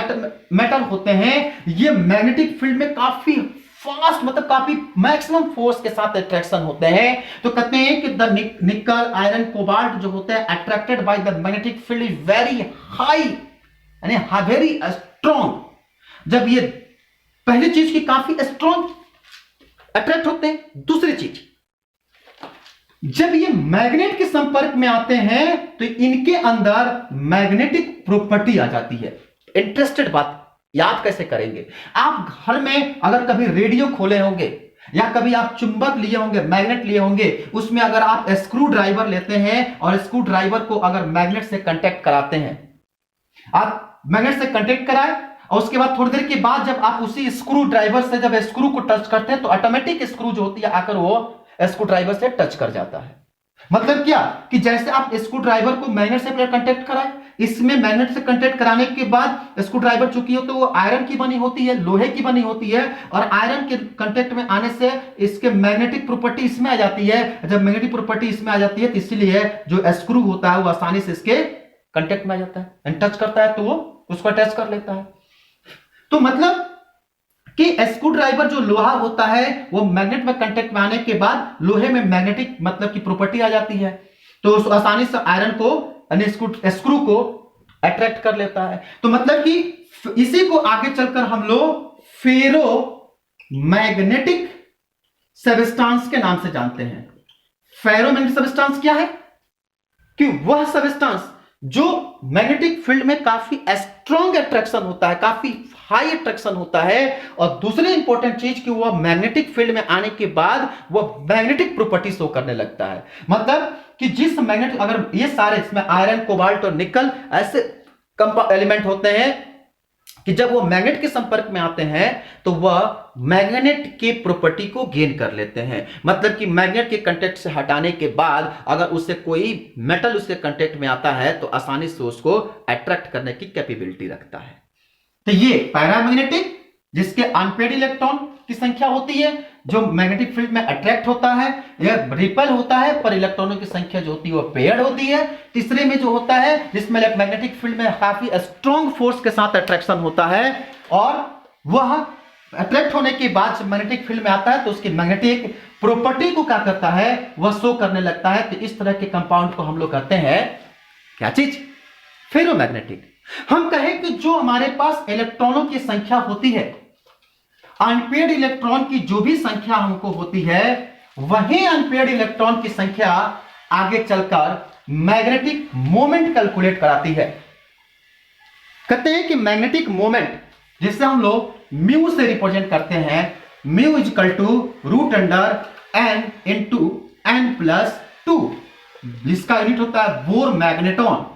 मेटल होते हैं ये मैग्नेटिक फील्ड में काफी फास्ट, मतलब काफी मैक्सिमम फोर्स के साथ अट्रैक्शन होते हैं। तो कहते हैं कि द निकल, आयरन, कोबाल्ट जो होते हैं attracted by the magnetic field is very high, यानी वेरी स्ट्रॉन्ग। जब ये पहली चीज की काफी स्ट्रॉन्ग अट्रैक्ट होते हैं। दूसरी चीज, जब ये मैग्नेट के संपर्क में आते हैं तो इनके अंदर मैग्नेटिक प्रॉपर्टी आ जाती है। इंटरेस्टेड बात याद कैसे करेंगे, आप घर में अगर कभी रेडियो खोले होंगे या कभी आप चुंबक लिए होंगे, मैग्नेट लिए होंगे, उसमें अगर आप स्क्रू ड्राइवर लेते हैं और स्क्रू ड्राइवर को अगर मैग्नेट से कांटेक्ट कराते हैं, आप मैग्नेट से कांटेक्ट कराए और उसके बाद थोड़ी देर के बाद जब आप उसी स्क्रू ड्राइवर से जब स्क्रू को टच करते हैं तो ऑटोमेटिक स्क्रू जो होती है आकर वो स्क्रू ड्राइवर से टच कर जाता है। मतलब क्या कि जैसे आप स्क्रू ड्राइवर को मैग्नेट से पहले कांटेक्ट कराए, इसमें मैग्नेट से कांटेक्ट कराने के बाद स्क्रू ड्राइवर चूंकि हो तो वो आयरन की बनी होती है, लोहे की बनी होती है, और आयरन के कांटेक्ट में आने से इसके मैग्नेटिक प्रॉपर्टी इसमें आ जाती है। जब मैग्नेटिक प्रॉपर्टी इसमें आ जाती है तो इसीलिए जो स्क्रू होता है वो आसानी से इसके कांटेक्ट में आ जाता है, टच करता है तो वो उसको अटैच कर लेता है। तो मतलब कि स्क्रू ड्राइवर जो लोहा होता है वो मैग्नेट में कांटेक्ट में आने के बाद लोहे में मैग्नेटिक मतलब की प्रॉपर्टी आ जाती है, तो उस आसानी से आयरन को यानी स्क्रू को अट्रैक्ट कर लेता है। तो मतलब कि इसी को आगे चलकर हम लोग फेरो मैग्नेटिक सबस्टांस के नाम से जानते हैं। फेरोमैग्नेटिक सबस्टांस क्या है कि वह सबस्टांस जो मैग्नेटिक फील्ड में काफी स्ट्रॉन्ग अट्रैक्शन होता है, काफी हाई अट्रैक्शन होता है, और दूसरी इंपॉर्टेंट चीज कि वह मैग्नेटिक फील्ड में आने के बाद वह मैग्नेटिक प्रॉपर्टी शो करने लगता है। मतलब कि जिस मैग्नेटिक, अगर ये सारे इसमें आयरन, कोबाल्ट और निकल ऐसे एलिमेंट होते हैं कि जब वो मैग्नेट के संपर्क में आते हैं तो वह मैग्नेट के प्रॉपर्टी को गेन कर लेते हैं। मतलब कि मैग्नेट के कांटेक्ट से हटाने के बाद अगर उससे कोई मेटल उसके कांटेक्ट में आता है तो आसानी से उसको अट्रैक्ट करने की कैपेबिलिटी रखता है। तो ये पैरामैग्नेटिक, जिसके अनपेयर्ड इलेक्ट्रॉन की संख्या होती है, जो मैग्नेटिक फील्ड में अट्रैक्ट होता है या रिपेल होता है, पर इलेक्ट्रॉनों की संख्या जो होती है वो पेयर्ड होती है। तीसरे में जो होता है जिसमें मैग्नेटिक फील्ड में काफी स्ट्रॉन्ग फोर्स के साथ अट्रैक्शन होता है, और वह अट्रैक्ट होने के बाद जब मैग्नेटिक फील्ड में आता है तो उसकी मैग्नेटिक प्रॉपर्टी को क्या करता है, वह शो करने लगता है। तो इस तरह के कंपाउंड को हम लोग कहते हैं क्या चीज, फेरोमैग्नेटिक। हम कहें कि जो हमारे पास इलेक्ट्रॉनों की संख्या होती है, अनपेयर्ड इलेक्ट्रॉन की जो भी संख्या हमको होती है, वही अनपेयर्ड इलेक्ट्रॉन की संख्या आगे चलकर मैग्नेटिक मोमेंट कैलकुलेट कराती है। कहते हैं कि मैग्नेटिक मोमेंट जिसे हम लोग म्यू से रिप्रेजेंट करते हैं, mu equal to root under N into N plus 2, जिसका यूनिट होता है बोर मैग्नेटॉन।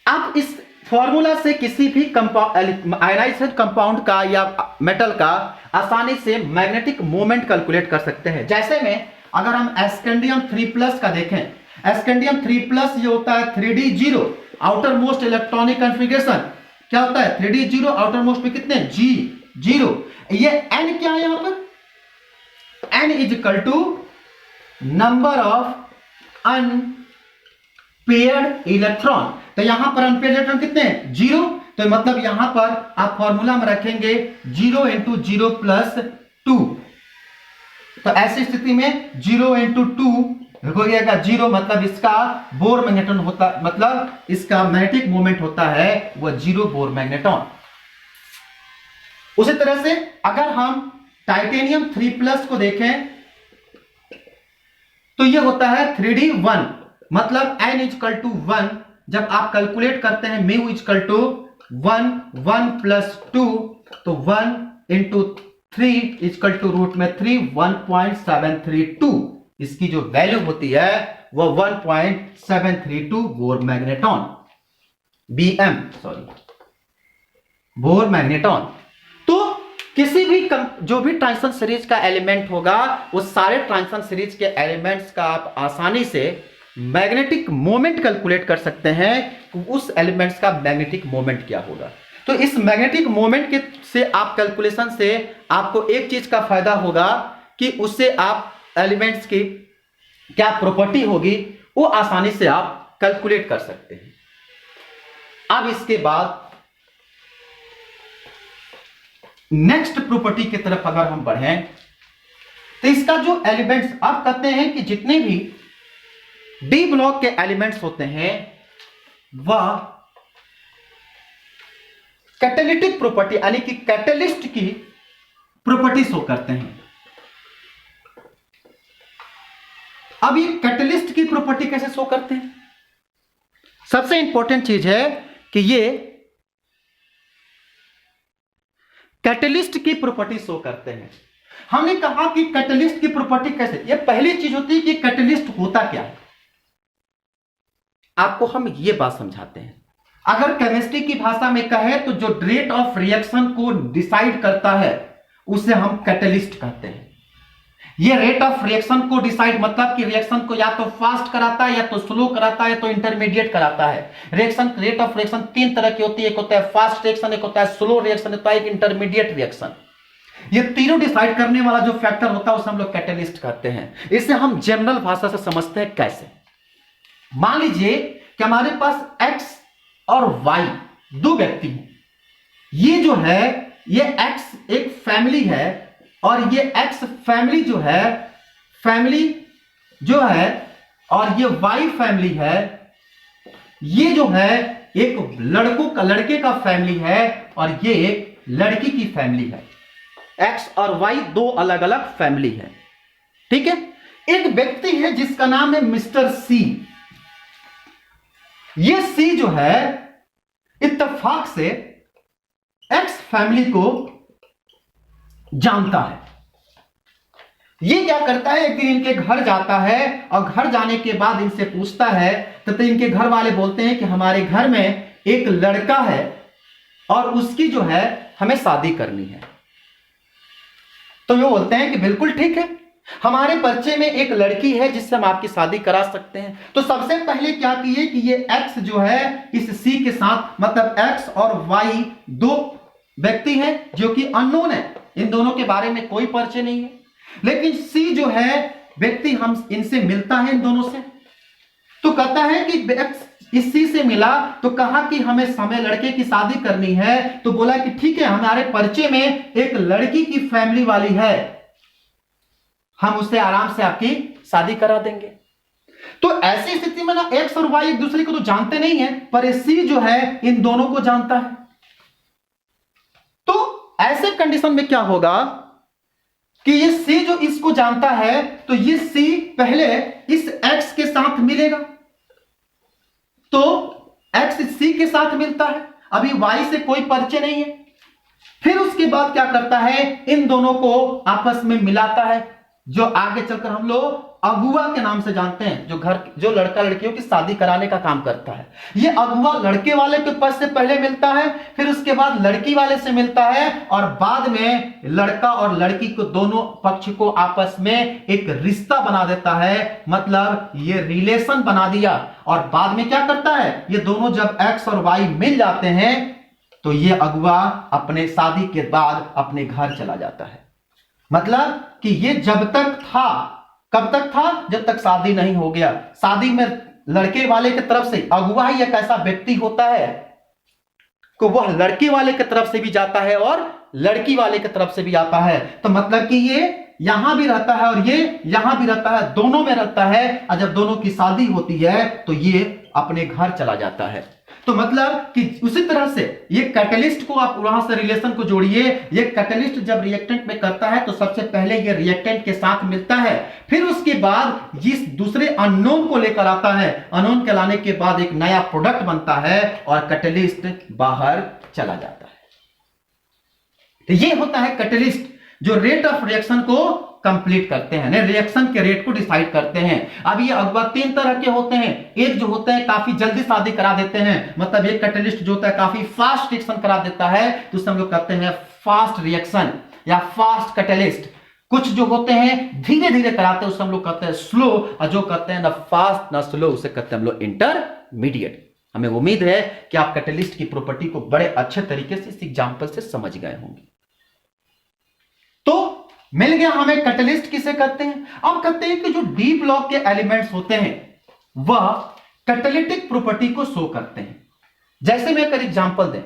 आप इस फॉर्मूला से किसी भी आयनाइज्ड कंपाउंड का या मेटल का आसानी से मैग्नेटिक मोमेंट कैलकुलेट कर सकते हैं। जैसे में अगर हम स्कैंडियम 3+ का देखें, स्कैंडियम 3+ ये होता है 3d0 outer most electronic configuration. क्या होता है 3d0 आउटर मोस्ट में कितने G0। ये n क्या है, यहां पर n is equal to number of unpaired electron. तो यहां पर अनपेयर्ड इलेक्ट्रॉन कितने हैं 0, तो मतलब यहां पर आप फॉर्मूला में रखेंगे 0 × 0 + 2। तो ऐसी स्थिति में 0 × 2 हो जाएगा 0, मतलब इसका बोर मैग्नेटॉन होता, मतलब इसका मैग्नेटिक मोमेंट होता है वह 0 बोर मैग्नेटॉन। उसी तरह से अगर हम टाइटेनियम 3+ को देखें तो यह होता है 3d1 मतलब n इजकल टू 1, जब आप कैलकुलेट करते हैं म्यू इजकल टू 1 प्लस 2, तो 1 इंटू 3 इजकल टू रूट में 3, 1.732 इसकी जो वैल्यू होती है वो 1.732 बोर मैग्नेटॉन, बोर मैग्नेटॉन। तो किसी भी जो भी ट्रांजिशन सीरीज का एलिमेंट होगा, उस सारे ट्रांजिशन सीरीज के एलिमेंट्स का आप आसानी से मैग्नेटिक मोमेंट कैलकुलेट कर सकते हैं कि उस एलिमेंट्स का मैग्नेटिक मोमेंट क्या होगा। तो इस मैग्नेटिक मोमेंट के से आप कैलकुलेशन से आपको एक चीज का फायदा होगा कि उससे आप एलिमेंट्स की क्या प्रॉपर्टी होगी वो आसानी से आप कैलकुलेट कर सकते हैं। अब इसके बाद नेक्स्ट प्रॉपर्टी की तरफ अगर हम बढ़ें तो इसका जो एलिमेंट्स आप कहते हैं कि जितने भी डी ब्लॉक के एलिमेंट्स होते हैं वह कैटालिटिक प्रॉपर्टी यानी कि कैटलिस्ट की प्रॉपर्टी शो करते हैं। अब ये कैटलिस्ट की प्रॉपर्टी कैसे शो करते हैं? सबसे इंपॉर्टेंट चीज है कि ये कैटलिस्ट की प्रॉपर्टी शो करते हैं। हमने कहा कि कैटलिस्ट की प्रॉपर्टी कैसे, ये पहली चीज होती है कि कैटलिस्ट होता क्या है। आपको हम ये बात समझाते हैं। अगर केमिस्ट्री की भाषा में कहे तो जो रेट ऑफ रिएक्शन को डिसाइड करता है उसे हम कैटलिस्ट कहते हैं। ये रेट ऑफ रिएक्शन को डिसाइड मतलब कि रिएक्शन को या तो फास्ट कराता है, या तो स्लो कराता है, या तो इंटरमीडिएट कराता है। रिएक्शन रेट ऑफ रिएक्शन तीन तरह की होती है, एक होता है फास्ट रिएक्शन, एक होता है स्लो रिएक्शन, होता है एक इंटरमीडिएट रिएक्शन। ये तीनों डिसाइड करने वाला जो फैक्टर होता है उसे हम लोग कैटलिस्ट कहते हैं। इसे हम जनरल भाषा से समझते हैं कैसे। मान लीजिए कि हमारे पास एक्स और वाई दो व्यक्ति हैं। ये जो है ये एक्स एक फैमिली है और ये एक्स फैमिली जो है और ये वाई फैमिली है। ये जो है एक लड़के का फैमिली है और ये एक लड़की की फैमिली है। एक्स और वाई दो अलग अलग फैमिली है, ठीक है। एक व्यक्ति है जिसका नाम है मिस्टर सी। ये सी जो है इत्तेफाक से एक्स फैमिली को जानता है। ये क्या करता है, एक दिन इनके घर जाता है और घर जाने के बाद इनसे पूछता है तो इनके घर वाले बोलते हैं कि हमारे घर में एक लड़का है और उसकी जो है हमें शादी करनी है। तो वो बोलते हैं कि बिल्कुल ठीक है, हमारे परिचय में एक लड़की है जिससे हम आपकी शादी करा सकते हैं। तो सबसे पहले क्या किए कि ये एक्स जो है इस सी के साथ, मतलब एक्स और वाई दो व्यक्ति हैं जो कि अननोन है, इन दोनों के बारे में कोई परिचय नहीं है। लेकिन सी जो है व्यक्ति हम इनसे मिलता है, इन दोनों से। तो कहता है कि एक्स इस सी से मिला तो कहा कि हमें समय लड़के की शादी करनी है। तो बोला कि ठीक है, हमारे परिचय में एक लड़की की फैमिली वाली है, हम उससे आराम से आपकी शादी करा देंगे। तो ऐसी स्थिति में ना एक्स और वाई एक दूसरे को तो जानते नहीं है, पर सी जो है इन दोनों को जानता है। तो ऐसे कंडीशन में क्या होगा कि ये सी जो इसको जानता है तो ये सी पहले इस एक्स के साथ मिलेगा। तो एक्स सी के साथ मिलता है, अभी वाई से कोई परिचय नहीं है। फिर उसके बाद क्या करता है, इन दोनों को आपस में मिलाता है, जो आगे चलकर हम लोग अगुआ के नाम से जानते हैं, जो लड़का लड़कियों की शादी कराने का काम करता है। ये अगुआ लड़के वाले के पास से पहले मिलता है, फिर उसके बाद लड़की वाले से मिलता है और बाद में लड़का और लड़की को दोनों पक्ष को आपस में एक रिश्ता बना देता है, मतलब ये रिलेशन बना दिया। और बाद में क्या करता है, ये दोनों जब एक्स और वाई मिल जाते हैं तो ये अगुआ अपने शादी के बाद अपने घर चला जाता है। मतलब कि ये जब तक था, कब तक था, जब तक शादी नहीं हो गया। शादी में लड़के वाले की तरफ से अगुआ ही एक ऐसा व्यक्ति होता है कि वह लड़के वाले की तरफ से भी जाता है और लड़की वाले की तरफ से भी आता है। तो मतलब कि ये यहां भी रहता है और ये यहां भी रहता है, दोनों में रहता है। और जब दोनों की शादी होती है तो ये अपने घर चला जाता है। तो तो मतलब कि उसी तरह से ये कैटलिस्ट को आप वहां से रिलेशन को जोड़िए। ये कैटलिस्ट जब रिएक्टेंट में करता है तो सबसे पहले ये रिएक्टेंट के साथ मिलता है, फिर उसके बाद जिस दूसरे अननोन को लेकर आता है, अननोन के लाने के बाद एक नया प्रोडक्ट बनता है और कैटलिस्ट बाहर चला जाता है। तो ये होता है कैटलिस्ट, जो रेट ऑफ रिएक्शन को कंप्लीट करते हैं, रिएक्शन के रेट को डिसाइड करते हैं। अब ये अगवा 3 तरह के होते हैं। एक जो होता है काफी जल्दी शादी करा देते हैं, मतलब एक कैटलिस्ट जो होता है काफी फास्ट रिएक्शन करा देता है, तो उसे हम लोग कहते हैं फास्ट रिएक्शन या फास्ट कैटलिस्ट। कुछ जो होते हैं धीरे धीरे कराते हैं, उसे हम लोग कहते हैं स्लो, और जो कहते हैं ना फास्ट ना स्लो, उसे कहते हैं हम लोग इंटरमीडिएट। हमें उम्मीद है कि आप कैटलिस्ट की प्रॉपर्टी को बड़े अच्छे तरीके से इस एग्जांपल से समझ गए होंगे। तो मिल गया हमें कैटलिस्ट किसे कहते हैं। अब कहते हैं कि जो डी ब्लॉक के एलिमेंट्स होते हैं वह कैटालिटिक प्रॉपर्टी को शो करते हैं। जैसे मैं एक एग्जांपल दें,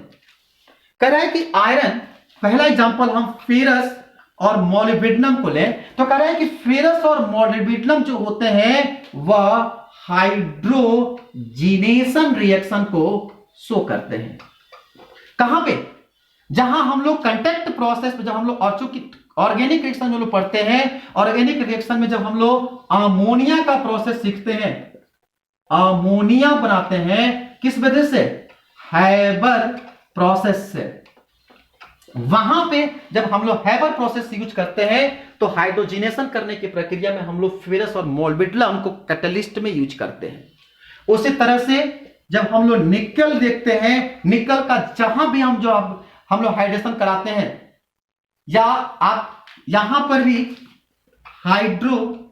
कह रहा है कि आयरन, पहला एग्जांपल हम फेरस और मोलिब्डेनम को लें, तो कह रहा है कि फेरस और मोलिब्डेनम जो होते हैं वह हाइड्रोजिनेशन रिएक्शन को शो करते हैं। कहां पे? जहां हम लोग कांटेक्ट प्रोसेस में, जब हम लोग ऑर्गेनिक रिएक्शन जो लोग पढ़ते हैं, ऑर्गेनिक रिएक्शन में जब हम लोग अमोनिया का प्रोसेस सीखते हैं, अमोनिया बनाते हैं किस वजह से? हैबर प्रोसेस से। वहां पे जब हम लोग हैबर प्रोसेस यूज करते हैं तो हाइड्रोजिनेशन करने की प्रक्रिया में हम लोग फेरस और मोलिब्डेनम को कैटलिस्ट में यूज करते हैं। उसी तरह से जब हम लोग निकल देखते हैं, निकल का जहां भी हम लोग हाइड्रेशन कराते हैं, या आप यहां पर भी हाइड्रोजिनेशन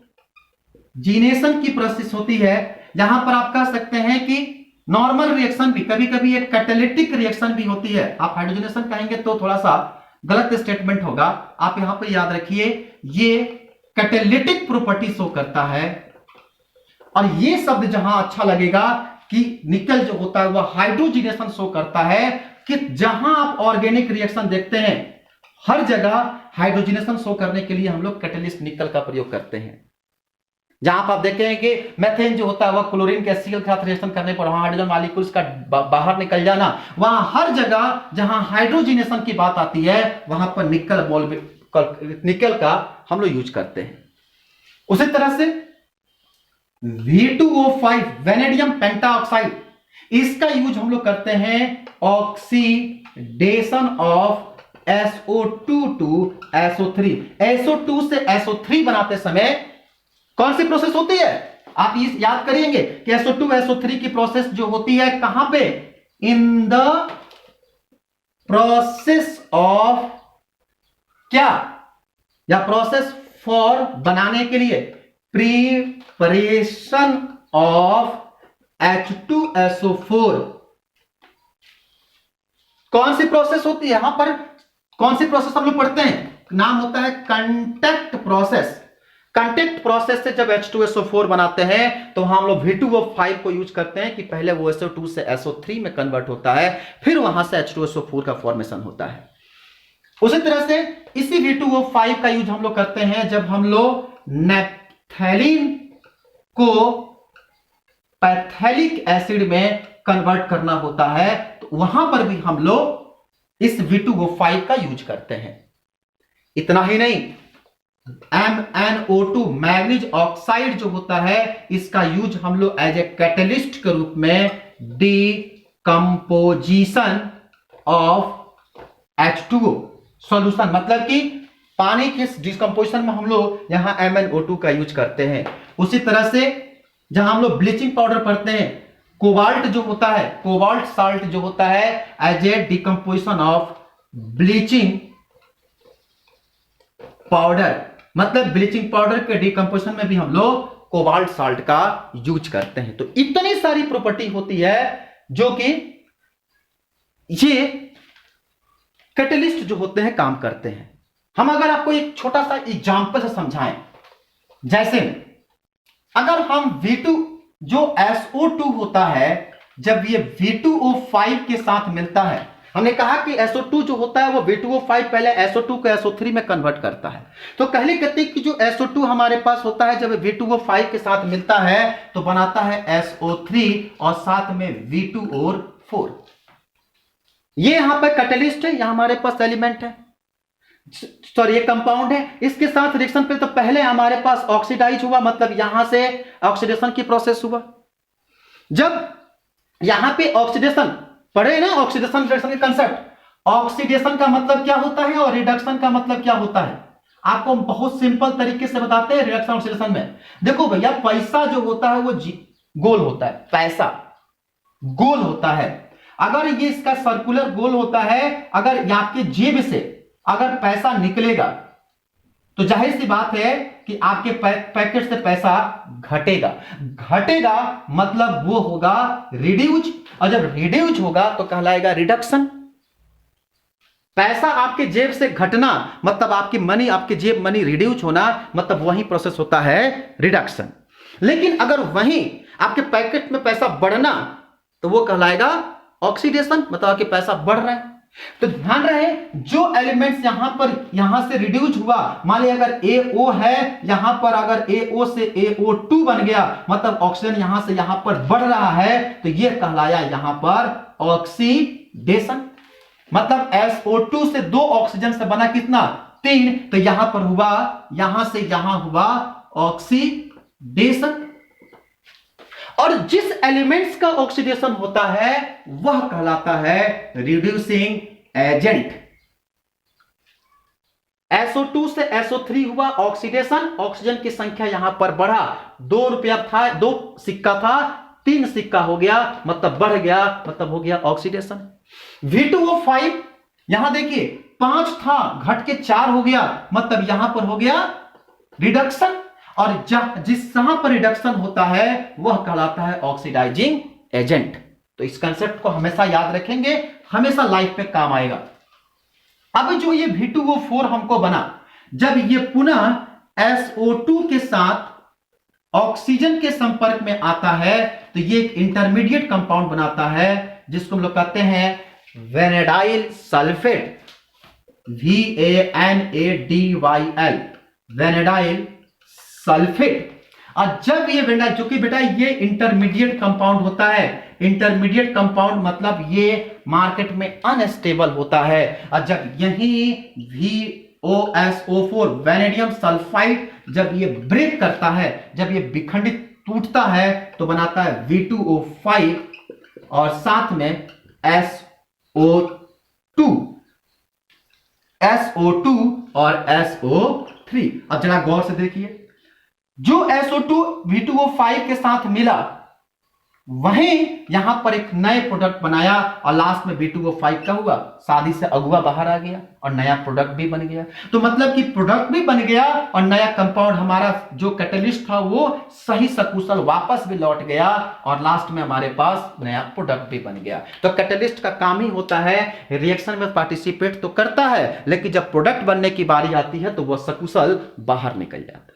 की प्रोसेस होती है, जहां पर आप कह सकते हैं कि नॉर्मल रिएक्शन भी, कभी कभी एक कैटालिटिक रिएक्शन भी होती है। आप हाइड्रोजनेशन कहेंगे तो थोड़ा सा गलत स्टेटमेंट होगा, आप यहां पर याद रखिए ये कैटालिटिक प्रॉपर्टी शो करता है। और ये शब्द जहां अच्छा लगेगा कि निकल जो होता है वह हाइड्रोजिनेशन शो करता है, कि जहां आप ऑर्गेनिक रिएक्शन देखते हैं हर जगह हाइड्रोजिनेशन शो करने के लिए हम लोग कैटलिस्ट निकल का प्रयोग करते हैं। जहां पर आप देखेंगे कि मेथेन जो होता है वह क्लोरीन के एसिड के साथ रिएक्शन करने पर वहां हाइड्रोजन मॉलिक्यूल्स का बाहर निकल जाना, वहां हर जगह जहां हाइड्रोजिनेशन की बात आती है वहां पर निकल का हम लोग यूज करते हैं। उसी तरह से V2O5 वेनेडियम पेंटाऑक्साइड, इसका यूज हम लोग करते हैं oxidation of SO2 to SO3। SO2 से SO3 बनाते समय कौन सी प्रोसेस होती है? आप इस याद करिएंगे कि SO2 SO3 की प्रोसेस जो होती है कहां पे? इन द प्रोसेस ऑफ क्या, या प्रोसेस फॉर बनाने के लिए प्रिपरेशन ऑफ H2SO4। कौन सी प्रोसेस होती है? यहां पर कौन सी प्रोसेस हम लोग पढ़ते हैं? नाम होता है कांटेक्ट प्रोसेस। कांटेक्ट प्रोसेस से जब H2SO4 बनाते हैं तो हम लोग V2O5 को यूज करते हैं कि पहले वो SO2 से SO3 में कन्वर्ट होता है, फिर वहां से H2SO4 का फॉर्मेशन होता है। उसी तरह से इसी V2O5 का यूज हम लोग करते हैं जब हम लोग नैप्थेलीन को पैथेलिक एसिड में कन्वर्ट करना होता है, तो वहां पर भी हम लोग इस V2O5 का यूज करते हैं। इतना ही नहीं, MnO2 मैग्नीज ऑक्साइड जो होता है इसका यूज हम लोग एज ए कैटलिस्ट के रूप में डिकम्पोजिशन ऑफ H2O सॉल्यूशन, मतलब कि पानी के डिकम्पोजिशन में हम लोग यहां MnO2 का यूज करते हैं। उसी तरह से जहां हम लोग ब्लीचिंग पाउडर पढ़ते हैं, कोबाल्ट जो होता है, कोबाल्ट साल्ट जो होता है as a decomposition of bleaching powder, मतलब ब्लीचिंग पाउडर के डिकम्पोजिशन में भी हम लोग कोबाल्ट साल्ट का यूज करते हैं। तो इतनी सारी प्रॉपर्टी होती है जो कि ये कैटलिस्ट जो होते हैं काम करते हैं। हम अगर आपको एक छोटा सा एग्जांपल से समझाएं, जैसे अगर हम V2 जो SO2 होता है, जब ये V2O5 के साथ मिलता है, हमने कहा कि SO2 जो होता है वो V2O5 पहले SO2 को SO3 में कन्वर्ट करता है। तो पहले कहते हैं कि जो SO2 हमारे पास होता है जब V2O5 के साथ मिलता है तो बनाता है SO3 और साथ में V2 और 4। ये यहां पर कैटलिस्ट है, यहां हमारे पास एलिमेंट है, सॉरी ये कंपाउंड है, इसके साथ रिएक्शन पे तो पहले हमारे पास ऑक्सीडाइज हुआ, मतलब यहां से ऑक्सीडेशन की प्रोसेस हुआ। जब यहां पे ऑक्सीडेशन पढ़े ना, ऑक्सीडेशन रिडक्शन के कंसेप्ट, ऑक्सीडेशन का मतलब क्या होता है और रिडक्शन का मतलब क्या होता है, आपको बहुत सिंपल तरीके से बताते हैं। रिडक्शन ऑक्सीडेशन में देखो भैया, पैसा जो होता है वो गोल होता है, पैसा गोल होता है। अगर ये इसका सर्कुलर गोल होता है, अगर आपके जेब से अगर पैसा निकलेगा तो जाहिर सी बात है कि आपके पैकेट से पैसा घटेगा। घटेगा मतलब वो होगा रिड्यूज, और जब रिड्यूज होगा तो कहलाएगा रिडक्शन। पैसा आपके जेब से घटना मतलब आपकी मनी, आपके जेब मनी रिड्यूज होना, मतलब वही प्रोसेस होता है रिडक्शन। लेकिन अगर वहीं आपके पैकेट में पैसा बढ़ना तो वो कहलाएगा ऑक्सीडेशन, मतलब आपके पैसा बढ़ रहा है। तो ध्यान रहे, जो एलिमेंट्स यहां से रिड्यूस हुआ, मान लिया अगर AO है, यहां पर अगर AO से AO2 बन गया, मतलब ऑक्सीजन यहां से यहां पर बढ़ रहा है, तो यह कहलाया यहां पर ऑक्सीडेशन। मतलब SO2 से 2 ऑक्सीजन से बना कितना, 3, तो यहां पर हुआ, यहां से यहां हुआ ऑक्सीडेशन। और जिस एलिमेंट्स का ऑक्सीडेशन होता है वह कहलाता है रिड्यूसिंग एजेंट। SO2 से SO3 हुआ ऑक्सीडेशन, ऑक्सीजन की संख्या यहां पर बढ़ा, 2 रुपया था, 2 सिक्का था, 3 सिक्का हो गया, मतलब बढ़ गया, मतलब हो गया ऑक्सीडेशन। V2O5 यहां देखिए 5 था, घट के 4 हो गया, मतलब यहां पर हो गया रिडक्शन। और जिस जहां पर रिडक्शन होता है वह कहलाता है ऑक्सीडाइजिंग एजेंट। तो इस कंसेप्ट को हमेशा याद रखेंगे, हमेशा लाइफ में काम आएगा। अब जो ये V2O4 हमको बना, जब ये पुनः SO2 के साथ ऑक्सीजन के संपर्क में आता है तो ये एक इंटरमीडिएट कंपाउंड बनाता है, जिसको हम लोग कहते हैं वेनेडाइल सल्फेट, VANADYL, वेनेडाइल सल्फेट। और जब ये वेनेडाइल, चूंकि बेटा ये इंटरमीडिएट कंपाउंड होता है, इंटरमीडिएट कंपाउंड मतलब ये मार्केट में अनस्टेबल होता है, और जब यही VOSO4 वेनेडियम सल्फाइड जब ये ब्रेक करता है, जब ये विखंडित टूटता है तो बनाता है V2O5 और साथ में SO2 और SO3। अब जरा गौर से देखिए, जो SO2 V2O5 के साथ मिला, वहीं यहां पर एक नए प्रोडक्ट बनाया और लास्ट में V2O5 का हुआ, शादी से अगुआ बाहर आ गया और नया प्रोडक्ट भी बन गया। तो मतलब कि प्रोडक्ट भी बन गया और नया कंपाउंड, हमारा जो कैटलिस्ट था वो सही सकुशल वापस भी लौट गया और लास्ट में हमारे पास नया प्रोडक्ट भी बन गया। तो कैटलिस्ट का काम ही होता है रिएक्शन में पार्टिसिपेट तो करता है, लेकिन जब प्रोडक्ट बनने की बारी आती है तो वह सकुशल बाहर निकल जाता है।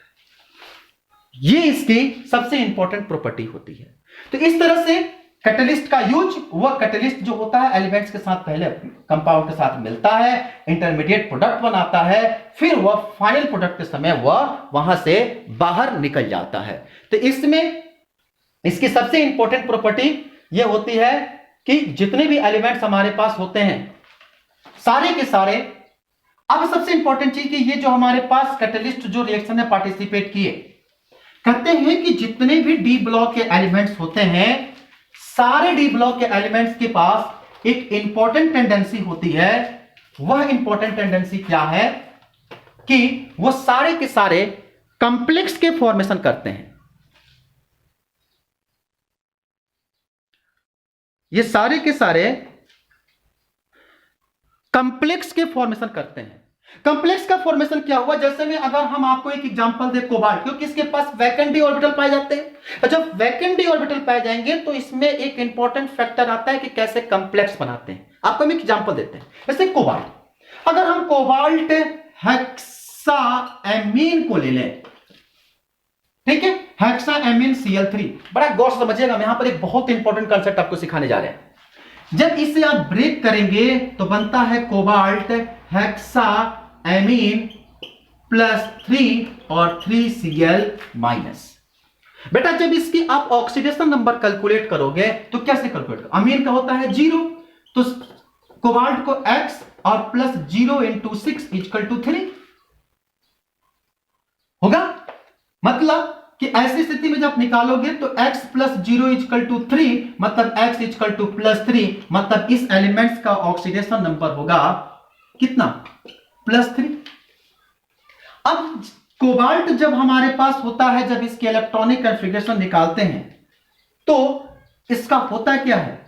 ये इसकी सबसे इंपॉर्टेंट प्रॉपर्टी होती है। तो इस तरह से कैटलिस्ट का यूज, वह कैटलिस्ट जो होता है एलिमेंट्स के साथ पहले कंपाउंड के साथ मिलता है, इंटरमीडिएट प्रोडक्ट बनाता है, फिर वह फाइनल प्रोडक्ट के समय वह वहां से बाहर निकल जाता है। तो इसमें इसकी सबसे इंपॉर्टेंट प्रॉपर्टी यह होती है कि जितने भी एलिमेंट्स हमारे पास होते हैं सारे के सारे, अब सबसे इंपॉर्टेंट चीज कि ये जो हमारे पास कैटलिस्ट जो रिएक्शन में पार्टिसिपेट किए, कहते हैं कि जितने भी डी ब्लॉक के एलिमेंट्स होते हैं, सारे डी ब्लॉक के एलिमेंट्स के पास एक इंपॉर्टेंट टेंडेंसी होती है। वह इंपॉर्टेंट टेंडेंसी क्या है कि वो सारे के सारे कॉम्प्लेक्स के फॉर्मेशन करते हैं। ये सारे के सारे कॉम्प्लेक्स के फॉर्मेशन करते हैं। कॉम्प्लेक्स का फॉर्मेशन क्या हुआ, जैसे में अगर हम आपको एक एग्जांपल दे कोबाल्ट, क्योंकि इसके पास वैकेंट डी ऑर्बिटल पाए जाते हैं। तो जब वैकेंट डी ऑर्बिटल पाए जाएंगे तो इसमें एक इंपॉर्टेंट फैक्टर आता है कि कैसे कॉम्प्लेक्स बनाते हैं। आपको हम एक एग्जांपल देते हैं, जैसे कोबाल्ट, अगर हम कोबाल्ट हेक्साएमीन को ले लें, ठीक है, हेक्साएमीन Cl3, बड़ा गौर से समझिएगा, हम यहां पर एक बहुत इंपॉर्टेंट कंसेप्ट आपको सिखाने जा रहे हैं। जब इसे आप ब्रेक करेंगे तो बनता है कोबाल्ट हेक्साएमीन +3 और 3Cl-। बेटा जब इसकी आप ऑक्सीडेशन नंबर कैलकुलेट करोगे तो कैसे कैलकुलेट करोगे? अमीन का होता है 0, तो कोबाल्ट को x और प्लस 0 इंटू 6 इक्वल टू 3 होगा। मतलब कि ऐसी स्थिति में जब निकालोगे तो x प्लस 0 इक्वल टू 3, मतलब x इक्वल टू प्लस 3, मतलब इस एलिमेंट्स का ऑक्सीडेशन नंबर होगा कितना? प्लस 3। अब कोबाल्ट जब हमारे पास होता है, जब इसके इलेक्ट्रॉनिक कॉन्फ़िगरेशन निकालते हैं तो इसका होता क्या है?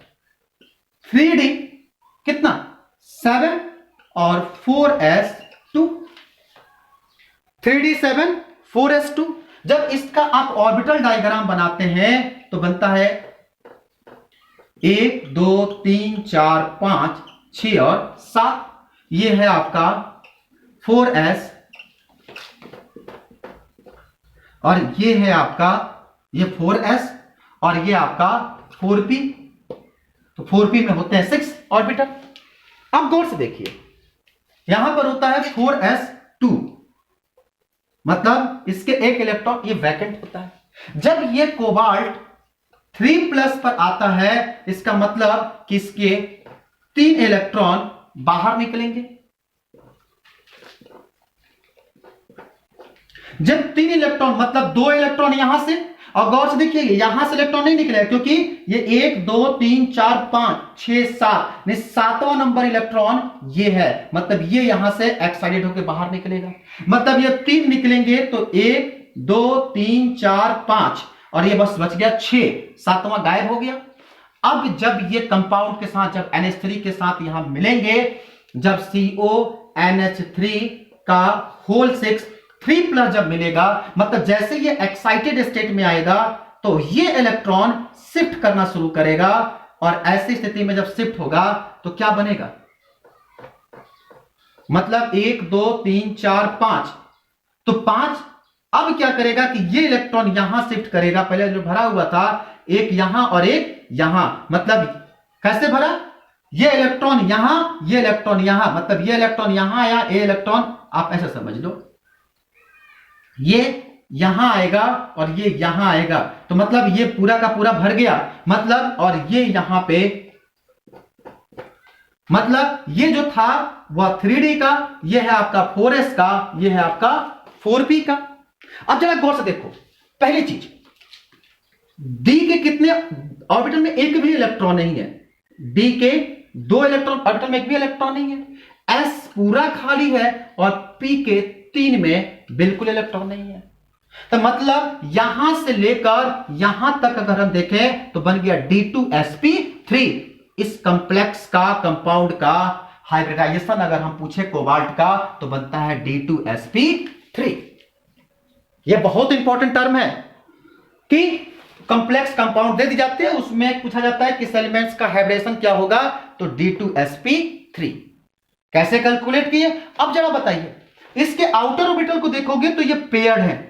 3d कितना? 7 और 4s2, 3d 7 4s2। जब इसका आप ऑर्बिटल डायग्राम बनाते हैं तो बनता है 1 2 3 4 5 6 और 7। ये है आपका 4s और ये है आपका ये 4s और ये आपका 4p। तो 4p में होते हैं 6 ऑर्बिटल। अब गौर से देखिए, यहां पर होता है 4s2, मतलब इसके एक इलेक्ट्रॉन ये वैकेंट होता है। जब ये कोबाल्ट 3 प्लस पर आता है, इसका मतलब कि इसके 3 इलेक्ट्रॉन बाहर निकलेंगे। जब 3 इलेक्ट्रॉन मतलब 2 इलेक्ट्रॉन यहां से, और गौर से देखिए यहां से इलेक्ट्रॉन नहीं निकलेगा क्योंकि ये 1 2 3 4 5 6 7 सातवां नंबर इलेक्ट्रॉन ये है, मतलब ये यहां से एक्साइटेड होकर बाहर निकलेगा। मतलब ये 3 निकलेंगे तो 1 2 3 4 5 और ये बस बच गया 6, सातवां गायब हो गया। अब जब ये कंपाउंड के साथ, जब NH3 के साथ यहां मिलेंगे, जब CONH3 का होल 6 3 प्लस जब मिलेगा, मतलब जैसे ये एक्साइटेड स्टेट में आएगा तो ये इलेक्ट्रॉन शिफ्ट करना शुरू करेगा, और ऐसी स्थिति में जब शिफ्ट होगा तो क्या बनेगा? मतलब 1 2 3 4 5, तो 5 अब क्या करेगा कि ये इलेक्ट्रॉन यहां शिफ्ट करेगा। पहले जो भरा हुआ था एक यहां और एक यहां, मतलब कैसे भरा? ये इलेक्ट्रॉन यहां, ये इलेक्ट्रॉन यहां, मतलब ये इलेक्ट्रॉन यहां आया, ये इलेक्ट्रॉन आप ऐसा समझ लो, ये यहां आएगा और ये यहां आएगा, तो मतलब ये पूरा का पूरा भर गया। मतलब और ये यहां पे, मतलब ये जो था वह 3d का, ये है आपका 4s का, ये है आपका 4p का। अब जरा गौर से देखो, पहली चीज d के कितने ऑर्बिटल में एक भी इलेक्ट्रॉन नहीं है? d के 2 इलेक्ट्रॉन ऑर्बिटल में एक भी इलेक्ट्रॉन नहीं है। s पूरा खाली है और p के 3 में बिल्कुल इलेक्ट्रॉन नहीं है। तो मतलब यहां से लेकर यहां तक अगर हम देखें तो बन गया D2sp3। इस कंप्लेक्स का, कंपाउंड का हाइब्रिडाइजेशन अगर हम पूछे कोबाल्ट का तो बनता है D2sp3। यह बहुत इंपॉर्टेंट टर्म है कि कंप्लेक्स कंपाउंड दे दी जाते हैं, उसमें पूछा जाता है किस एलिमेंट्स का हाइब्रिडेशन क्या होगा, तो D2sp3। कैसे कैलकुलेट किए? अब जरा बताइए, इसके आउटर ऑर्बिटल को देखोगे तो ये पेयर्ड है।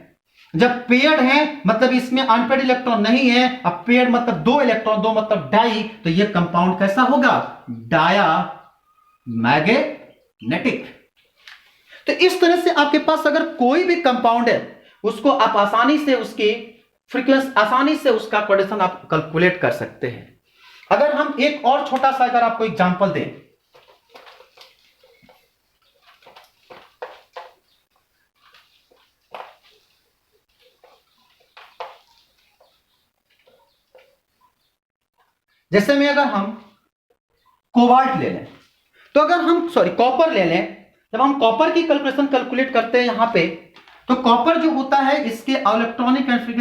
जब पेयर्ड है मतलब इसमें अनपेयर्ड इलेक्ट्रॉन नहीं है। अब पेयर्ड मतलब 2 इलेक्ट्रॉन, 2 मतलब डाई, तो ये कंपाउंड कैसा होगा? Diamagnetic. तो इस तरह से आपके पास अगर कोई भी कंपाउंड है उसको आप आसानी से उसकी फ्रीक्वेंसी, आसानी से उसका कोऑर्डिनेशन आप कैलकुलेट कर सकते हैं। अगर हम एक और छोटा सा अगर आपको एग्जांपल दें, जैसे में अगर हम कोबाल्ट ले लें, तो अगर हम कॉपर ले लें, जब हम कॉपर की कैलकुलेट करते हैं यहां पे, तो कॉपर जो होता है इसके इलेक्ट्रॉनिक कॉन्फ़िगरेशन